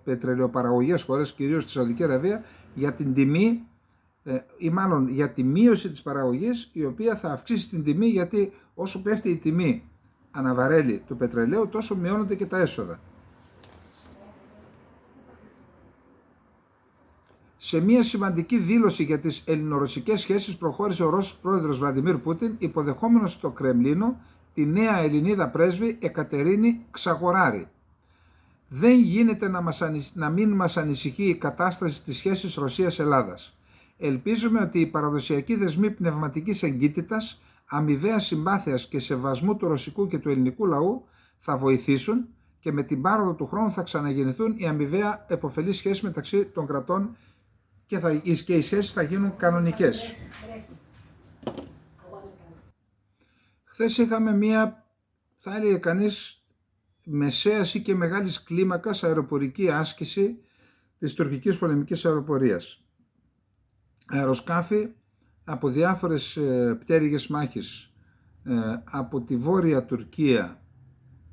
πετρελαιοπαραγωγές χώρες, κυρίως τη Σαουδική Αραβία, για την τιμή ή μάλλον για τη μείωση της παραγωγής, η οποία θα αυξήσει την τιμή, γιατί όσο πέφτει η τιμή αναβαρέλι του πετρελαίου, τόσο μειώνονται και τα έσοδα. Σε μια σημαντική δήλωση για τις ελληνορωσικές σχέσεις προχώρησε ο Ρώσος πρόεδρος Βλαντιμίρ Πούτιν, υποδεχόμενος στο Κρεμλίνο τη νέα Ελληνίδα πρέσβη Εκατερίνη Ξαγοράρη. Δεν γίνεται να μην μας ανησυχεί η κατάσταση στις σχέσεις Ρωσίας-Ελλάδας. Ελπίζουμε ότι οι παραδοσιακοί δεσμοί πνευματικής εγκύτητας, αμοιβαίας συμπάθειας και σεβασμού του ρωσικού και του ελληνικού λαού θα βοηθήσουν και με την πάροδο του χρόνου θα ξαναγεννηθούν οι αμοιβαία επωφελείς σχέσεις μεταξύ των κρατών και οι σχέσεις θα γίνουν κανονικές. Χθες είχαμε μία, θα έλεγε κανείς, μεσαίας ή και μεγάλης κλίμακας αεροπορική άσκηση της τουρκικής πολεμικής αεροπορίας. Αεροσκάφη από διάφορες πτέρυγες μάχης από τη Βόρεια Τουρκία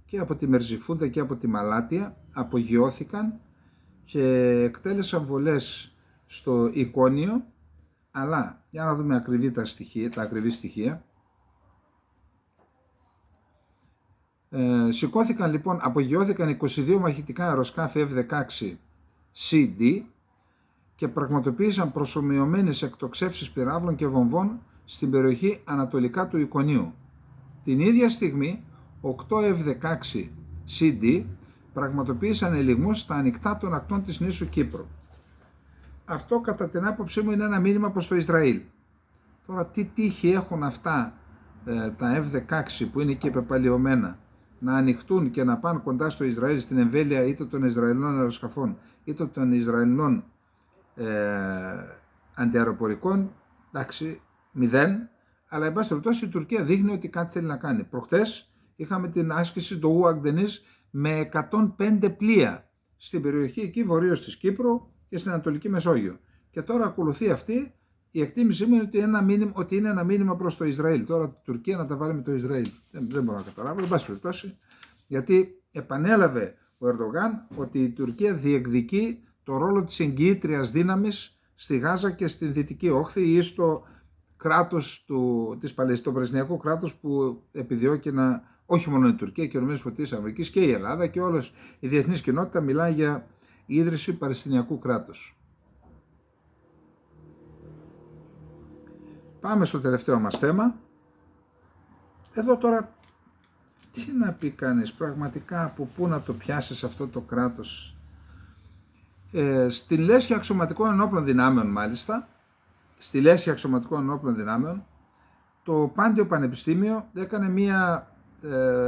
και από τη Μερζιφούντα και από τη Μαλάτια απογειώθηκαν και εκτέλεσαν βολές στο Εικόνιο, αλλά για να δούμε τα ακριβή στοιχεία. Σηκώθηκαν λοιπόν, απογειώθηκαν 22 μαχητικά αεροσκάφη F-16 CD και πραγματοποίησαν προσομοιωμένες εκτοξεύσεις πυράβλων και βομβών στην περιοχή ανατολικά του Εικονίου. Την ίδια στιγμή 8 F-16 CD πραγματοποίησαν ελιγμούς στα ανοιχτά των ακτών της νήσου Κύπρου. Αυτό κατά την άποψή μου είναι ένα μήνυμα προς το Ισραήλ. Τώρα τι τύχη έχουν αυτά τα F-16 που είναι και πεπαλαιωμένα να ανοιχτούν και να πάνε κοντά στο Ισραήλ, στην εμβέλεια είτε των Ισραηλινών αεροσκαφών είτε των Ισραηλινών αντιαεροπορικών, εντάξει, 0, αλλά εν πάση περιπτώσει η Τουρκία δείχνει ότι κάτι θέλει να κάνει. Προχτές είχαμε την άσκηση του Ουαγντενής με 105 πλοία στην περιοχή εκεί βορείως της Κύπρου και στην Ανατολική Μεσόγειο. Και τώρα ακολουθεί αυτή, η εκτίμησή μου είναι ότι είναι ένα μήνυμα προς το Ισραήλ. Τώρα η Τουρκία να τα βάλει με το Ισραήλ. Δεν μπορώ να καταλάβω, εν πάση περιπτώσει, γιατί επανέλαβε ο Ερντογάν ότι η Τουρκία διεκδικεί το ρόλο της εγγυήτριας δύναμης στη Γάζα και στην Δυτική Όχθη ή στο κράτος το Παλαιστινιακό κράτος που επιδιώκει να, όχι μόνο η Τουρκία και οι ΗΠΑ και η Ελλάδα και όλες η διεθνής κοινότητα μιλάει για ίδρυση Παλαιστινιακού κράτους. Πάμε στο τελευταίο μας θέμα. Εδώ τώρα τι να πει κανείς, πραγματικά από πού να το πιάσεις αυτό το κράτος. Στην Λέσχη Αξιωματικών Ενόπλων Δυνάμεων μάλιστα, στη Λέσχη Αξιωματικών Ενόπλων Δυνάμεων, το Πάντιο Πανεπιστήμιο έκανε μία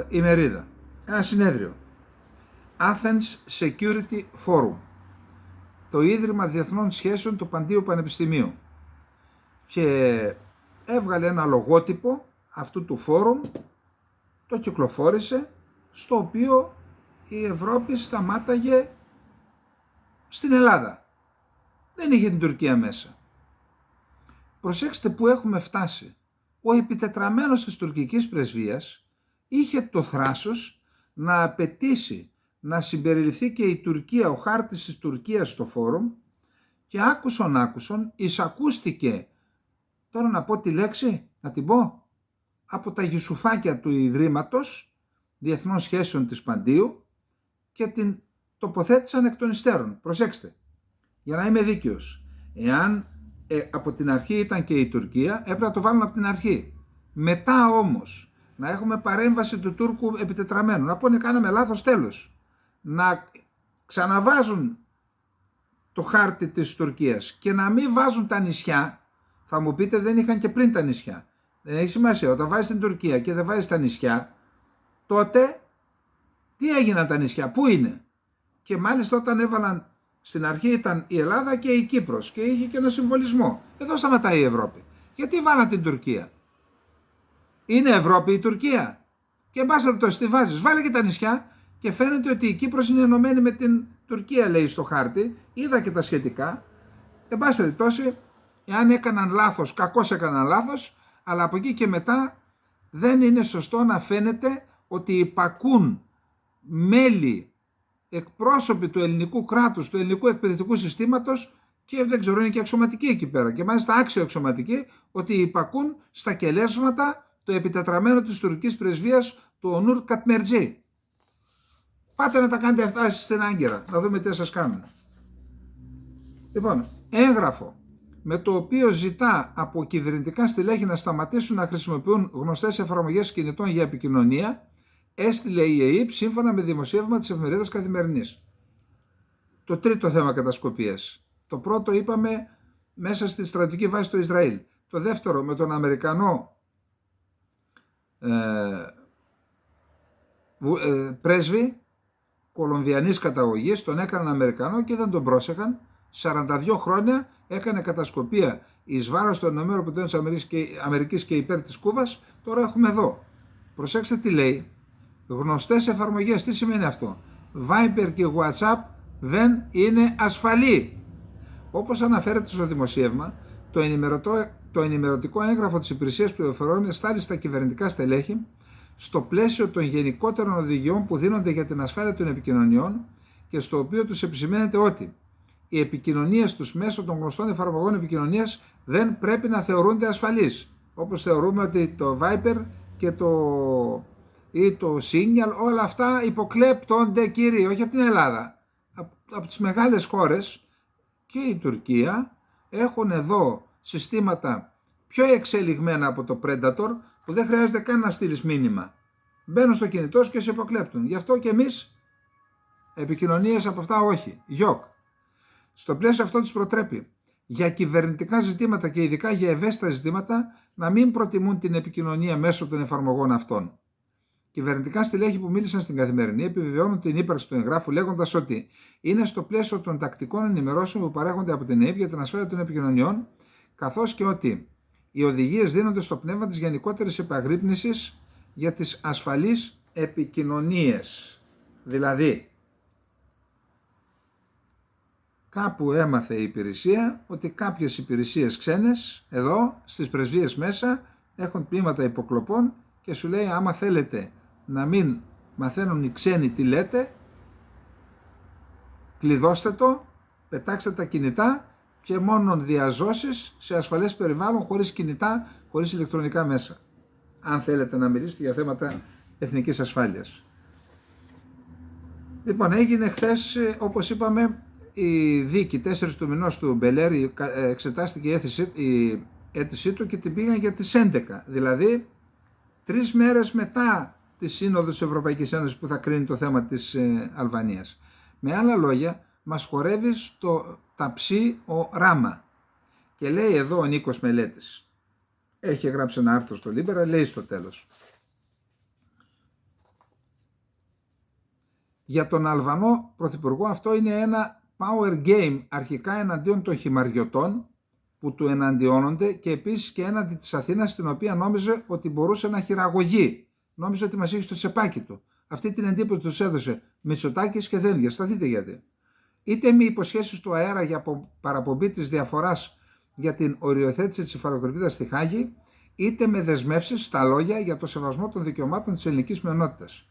ημερίδα, ένα συνέδριο. Athens Security Forum, το Ίδρυμα Διεθνών Σχέσεων του Παντίου Πανεπιστημίου, και έβγαλε ένα λογότυπο αυτού του φόρουμ, το κυκλοφόρησε, στο οποίο η Ευρώπη σταμάταγε στην Ελλάδα. Δεν είχε την Τουρκία μέσα. Προσέξτε που έχουμε φτάσει. Ο επιτετραμένος της τουρκικής πρεσβείας είχε το θράσος να απαιτήσει να συμπεριληφθεί και η Τουρκία, ο χάρτης της Τουρκίας στο φόρουμ, και άκουσον εισακούστηκε, τώρα να πω τη λέξη, να την πω, από τα γιουσουφάκια του Ιδρύματος Διεθνών Σχέσεων της Παντίου και την τοποθέτησαν εκ των υστέρων. Προσέξτε, για να είμαι δίκαιος, εάν από την αρχή ήταν και η Τουρκία, έπρεπε να το βάλουν από την αρχή. Μετά όμως να έχουμε παρέμβαση του Τούρκου επιτετραμένου, να πούνε κάναμε λάθος, τέλος. Να ξαναβάζουν το χάρτη της Τουρκίας και να μην βάζουν τα νησιά. Θα μου πείτε, δεν είχαν και πριν τα νησιά. Δεν έχει σημασία, όταν βάζεις την Τουρκία και δεν βάζεις τα νησιά, τότε τι έγιναν τα νησιά, πού είναι? Και μάλιστα όταν έβαλαν, στην αρχή ήταν η Ελλάδα και η Κύπρος και είχε και ένα συμβολισμό. Εδώ σταματάει η Ευρώπη. Γιατί βάλαν την Τουρκία? Είναι Ευρώπη η Τουρκία? Και εν πάση περιπτώσει τι βάζεις, βάλε και τα νησιά και φαίνεται ότι η Κύπρος είναι ενωμένη με την Τουρκία, λέει στο χάρτη. Είδα και τα σχετικά. Εν πάση περιπτώσει, εάν έκαναν λάθος, κακώς έκαναν λάθος, αλλά από εκεί και μετά δεν είναι σωστό να φαίνεται ότι υπακούν μέλη, εκπρόσωποι του ελληνικού κράτους, του ελληνικού εκπαιδευτικού συστήματος, και δεν ξέρω, είναι και αξιωματικοί εκεί πέρα, και μάλιστα άξιο αξιωματικοί, ότι υπακούν στα κελέσματα του επιτετραμένου της τουρκικής πρεσβείας, του Ονούρ Κατμερτζή. Πάτε να τα κάνετε αυτά στην Άγκυρα, να δούμε τι σας κάνουν. Λοιπόν, έγγραφο με το οποίο ζητά από κυβερνητικά στελέχη να σταματήσουν να χρησιμοποιούν γνωστές εφαρμογές κινητών για επικοινωνία, έστειλε η ΕΕΠ σύμφωνα με δημοσίευμα της εφημερίδας Καθημερινής. Το τρίτο θέμα κατασκοπίας. Το πρώτο είπαμε μέσα στη στρατιωτική βάση του Ισραήλ. Το δεύτερο με τον Αμερικανό πρέσβη Κολομβιανής καταγωγής, τον έκαναν Αμερικανό και δεν τον πρόσεχαν. 42 χρόνια έκανε κατασκοπία εις βάρος των ΗΠΑ και υπέρ της Κούβας. Τώρα έχουμε εδώ. Προσέξτε τι λέει. Γνωστές εφαρμογές. Τι σημαίνει αυτό? Viber και WhatsApp δεν είναι ασφαλή. Όπως αναφέρεται στο δημοσίευμα, το ενημερωτικό έγγραφο της Υπηρεσίας Πληροφοριών εστάλει στα κυβερνητικά στελέχη στο πλαίσιο των γενικότερων οδηγιών που δίνονται για την ασφάλεια των επικοινωνιών και στο οποίο τους επισημαίνεται ότι οι επικοινωνίες τους μέσω των γνωστών εφαρμογών επικοινωνίας δεν πρέπει να θεωρούνται ασφαλείς. Όπως θεωρούμε ότι το Viber και το Signal, όλα αυτά υποκλέπτονται, κύριοι, όχι από την Ελλάδα. Από τις μεγάλες χώρες και η Τουρκία έχουν εδώ συστήματα πιο εξελιγμένα από το Predator που δεν χρειάζεται καν να στείλεις μήνυμα. Μπαίνουν στο κινητό σου και σε υποκλέπτουν. Γι' αυτό και εμείς επικοινωνίες από αυτά όχι. Γιοκ. Στο πλαίσιο αυτό τους προτρέπει για κυβερνητικά ζητήματα και ειδικά για ευαίσθητα ζητήματα να μην προτιμούν την επικοινωνία μέσω των εφαρμογών αυτών. Κυβερνητικά στελέχη που μίλησαν στην Καθημερινή επιβεβαιώνουν την ύπαρξη του εγγράφου λέγοντας ότι είναι στο πλαίσιο των τακτικών ενημερώσεων που παρέχονται από την ΕΕΠ για την ασφάλεια των επικοινωνιών, καθώς και ότι οι οδηγίες δίνονται στο πνεύμα της γενικότερης επαγρύπνησης για τις ασφαλείς επικοινωνίες. Δηλαδή, κάπου έμαθε η υπηρεσία ότι κάποιες υπηρεσίες ξένες εδώ στις πρεσβείες μέσα έχουν τμήματα υποκλοπών και σου λέει άμα θέλετε να μην μαθαίνουν οι ξένοι τι λέτε, κλειδώστε το, πετάξτε τα κινητά και μόνον διαζώσεις σε ασφαλές περιβάλλον χωρίς κινητά, χωρίς ηλεκτρονικά μέσα. Αν θέλετε να μιλήσετε για θέματα εθνικής ασφάλειας. Λοιπόν, έγινε χθες, όπως είπαμε, η δίκη 4 του μηνός του Μπελέρη, εξετάστηκε η αίτησή του και την πήγαν για τις 11. Δηλαδή, 3 μέρες μετά τη Σύνοδο της Ευρωπαϊκής Ένωσης που θα κρίνει το θέμα της Αλβανίας. Με άλλα λόγια, μας χορεύει στο ταψί ο Ράμα. Και λέει εδώ ο Νίκος Μελέτης. Έχει γράψει ένα άρθρο στο Λίμπερα, λέει στο τέλος. Για τον Αλβανό Πρωθυπουργό αυτό είναι ένα power game αρχικά εναντίον των χυμαριωτών που του εναντιώνονται και επίσης και έναντι της Αθήνας, την οποία νόμιζε ότι μπορούσε να χειραγωγεί. Νόμιζε ότι μας είχε στο τσεπάκι του. Αυτή την εντύπωση τους έδωσε Μητσοτάκης και δεν διασταθείτε γιατί. Είτε με υποσχέσεις του αέρα για παραπομπή της διαφοράς για την οριοθέτηση της υφαλοκρηπίδας στη Χάγη, είτε με δεσμεύσεις στα λόγια για το σεβασμό των δικαιωμάτων της ελληνικής μειονότητας.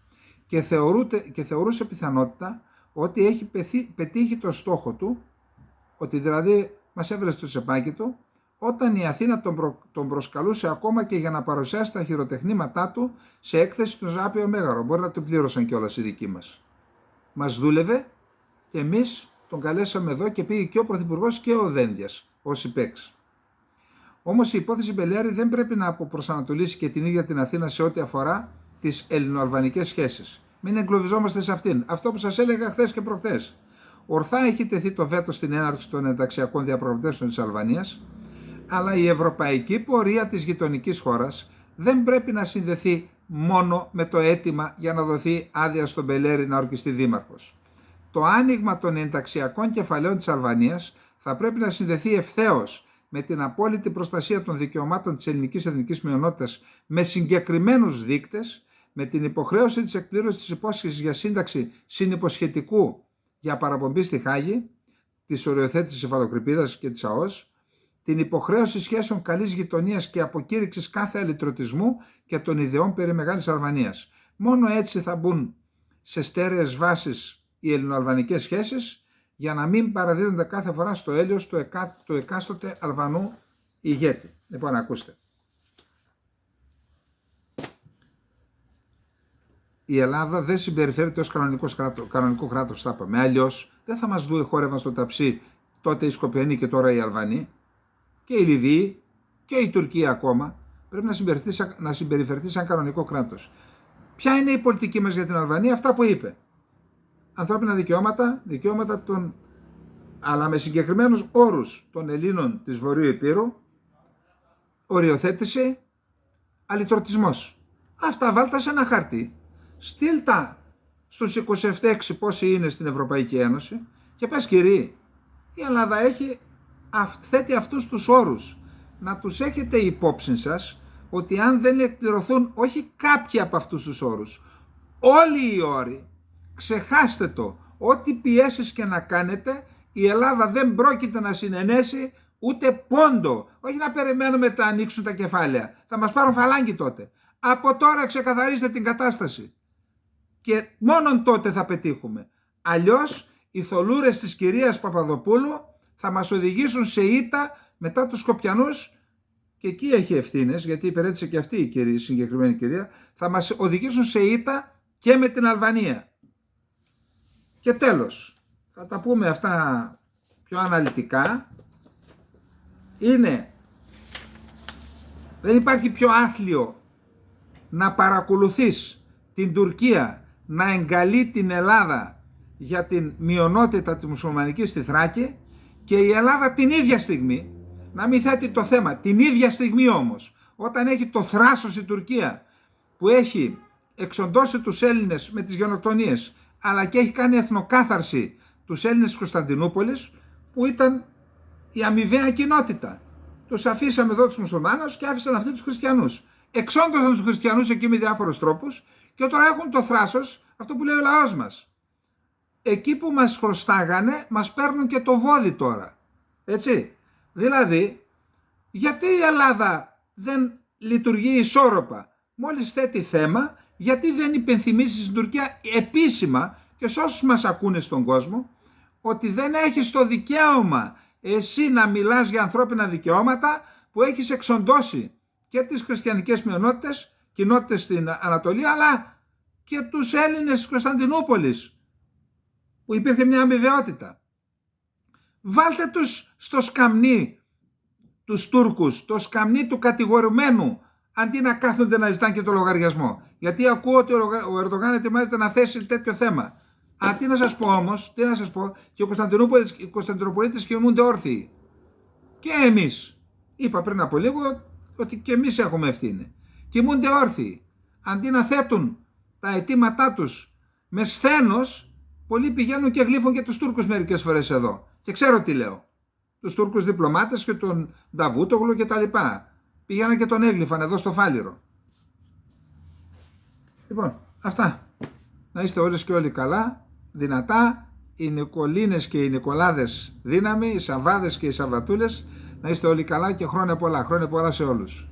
Και θεωρούσε πιθανότητα ότι έχει πετύχει το στόχο του, ότι δηλαδή μας έβρεσε στο τσεπάκι του, όταν η Αθήνα τον προσκαλούσε ακόμα και για να παρουσιάσει τα χειροτεχνήματά του σε έκθεση του Ζάπιο Μέγαρο. Μπορεί να το πλήρωσαν κιόλας οι δικοί μας. Μας δούλευε και εμείς τον καλέσαμε εδώ και πήγε και ο Πρωθυπουργός και ο Δένδιας ως υπέξ. Όμως η υπόθεση Μπελιάρη δεν πρέπει να αποπροσανατολίσει και την ίδια την Αθήνα σε ό,τι αφορά τις ελληνοαλβανικές σχέσεις. Μην εγκλωβιζόμαστε σε αυτήν. Αυτό που σας έλεγα χθες και προχθές. Ορθά έχει τεθεί το βέτο στην έναρξη των ενταξιακών διαπραγματεύσεων της Αλβανίας, αλλά η ευρωπαϊκή πορεία της γειτονικής χώρας δεν πρέπει να συνδεθεί μόνο με το αίτημα για να δοθεί άδεια στον Μπελέρη να ορκιστεί δήμαρχος. Το άνοιγμα των ενταξιακών κεφαλαίων της Αλβανίας θα πρέπει να συνδεθεί ευθέως με την απόλυτη προστασία των δικαιωμάτων της ελληνικής εθνικής μειονότητας με συγκεκριμένους δείκτες, με την υποχρέωση της εκπλήρωσης της υπόσχεσης για σύνταξη συνυποσχετικού για παραπομπή στη Χάγη, της οριοθέτησης της υφαλοκρηπίδας και της ΑΟΣ, την υποχρέωση σχέσεων καλής γειτονίας και αποκήρυξης κάθε αλυτρωτισμού και των ιδεών περί Μεγάλης Αλβανίας. Μόνο έτσι θα μπουν σε στέρεες βάσεις οι ελληνοαλβανικές σχέσεις για να μην παραδίδονται κάθε φορά στο έλεος του εκάστοτε Αλβανού ηγέτη. Λοιπόν, ακούστε. Η Ελλάδα δεν συμπεριφέρεται ως κανονικό κράτος, θα είπαμε. Αλλιώς δεν θα μας χόρευαν στο ταψί τότε οι Σκοπιανοί και τώρα οι Αλβανοί και οι Λιβύοι και η Τουρκία ακόμα. Πρέπει να συμπεριφερθεί σαν κανονικό κράτος. Ποια είναι η πολιτική μας για την Αλβανία? Αυτά που είπε. Ανθρώπινα δικαιώματα αλλά με συγκεκριμένους όρους των Ελλήνων της Βορείου Ηπείρου, οριοθέτηση, αλυτρωτισμός. Αυτά βάλτα σε ένα χαρτί. Στείλτα στους 27 πόσοι είναι στην Ευρωπαϊκή Ένωση και πες κύριοι, η Ελλάδα θέτει αυτούς τους όρους. Να τους έχετε υπόψη σας ότι αν δεν εκπληρωθούν όχι κάποιοι από αυτούς τους όρους, όλοι οι όροι, ξεχάστε το, ό,τι πιέσεις και να κάνετε, η Ελλάδα δεν πρόκειται να συνενέσει ούτε πόντο. Όχι να περιμένουμε να ανοίξουν τα κεφάλαια. Θα μας πάρουν φαλάγγι τότε. Από τώρα ξεκαθαρίστε την κατάσταση. Και μόνον τότε θα πετύχουμε. Αλλιώς οι θολούρες της κυρίας Παπαδοπούλου θα μας οδηγήσουν σε ήττα μετά τους Σκοπιανούς, και εκεί έχει ευθύνες, γιατί υπηρέτησε και αυτή η συγκεκριμένη κυρία, θα μας οδηγήσουν σε ήττα και με την Αλβανία. Και τέλος, θα τα πούμε αυτά πιο αναλυτικά. Δεν υπάρχει πιο άθλιο να παρακολουθείς την Τουρκία να εγκαλεί την Ελλάδα για την μειονότητα τη μουσουλμανική στη Θράκη, και η Ελλάδα την ίδια στιγμή να μην θέτει το θέμα. Την ίδια στιγμή όμως, όταν έχει το θράσος η Τουρκία που έχει εξοντώσει τους Έλληνες με τις γενοκτονίες, αλλά και έχει κάνει εθνοκάθαρση τους Έλληνες της Κωνσταντινούπολης, που ήταν η αμοιβαία κοινότητα. Τους αφήσαμε εδώ τους μουσουλμάνους και άφησαν αυτοί τους χριστιανούς. Εξόντωσαν τους χριστιανούς εκεί με διάφορους τρόπους και τώρα έχουν το θράσος, αυτό που λέει ο λαός μας. Εκεί που μας χρωστάγανε, μας παίρνουν και το βόδι τώρα. Έτσι. Δηλαδή, γιατί η Ελλάδα δεν λειτουργεί ισόρροπα? Μόλις θέτει θέμα, γιατί δεν υπενθυμίσει στην Τουρκία επίσημα και σε όσους μας ακούνε στον κόσμο, ότι δεν έχεις το δικαίωμα εσύ να μιλάς για ανθρώπινα δικαιώματα που έχεις εξοντώσει και τις χριστιανικές μειονότητες, κοινότητες στην Ανατολή, αλλά και τους Έλληνες της Κωνσταντινούπολης, που υπήρχε μια αμοιβαιότητα. Βάλτε τους στο σκαμνί τους Τούρκους, το σκαμνί του κατηγορουμένου, αντί να κάθονται να ζητάνε και το λογαριασμό. Γιατί ακούω ότι ο Ερντογάν ετοιμάζεται να θέσει τέτοιο θέμα. Τι να σας πω όμως, και οι Κωνσταντινοπολίτες κοιμούνται όρθιοι. Και εμείς, είπα πριν από λίγο ότι και εμείς έχουμε ευθύνη. Κοιμούνται όρθιοι. Αντί να θέτουν τα αιτήματά τους με σθένος, πολλοί πηγαίνουν και γλύφουν και τους Τούρκους μερικές φορές εδώ. Και ξέρω τι λέω. Τους Τούρκους διπλωμάτες και τον Νταβούτογλου και τα λοιπά. Πήγαιναν και τον έγλυφαν εδώ στο Φάληρο. Λοιπόν, αυτά. Να είστε όλες και όλοι καλά, δυνατά, οι Νικολίνες και οι Νικολάδες δύναμη, οι Σαββάδες και οι Σαββατούλες, να είστε όλοι καλά και χρόνια πολλά σε όλους.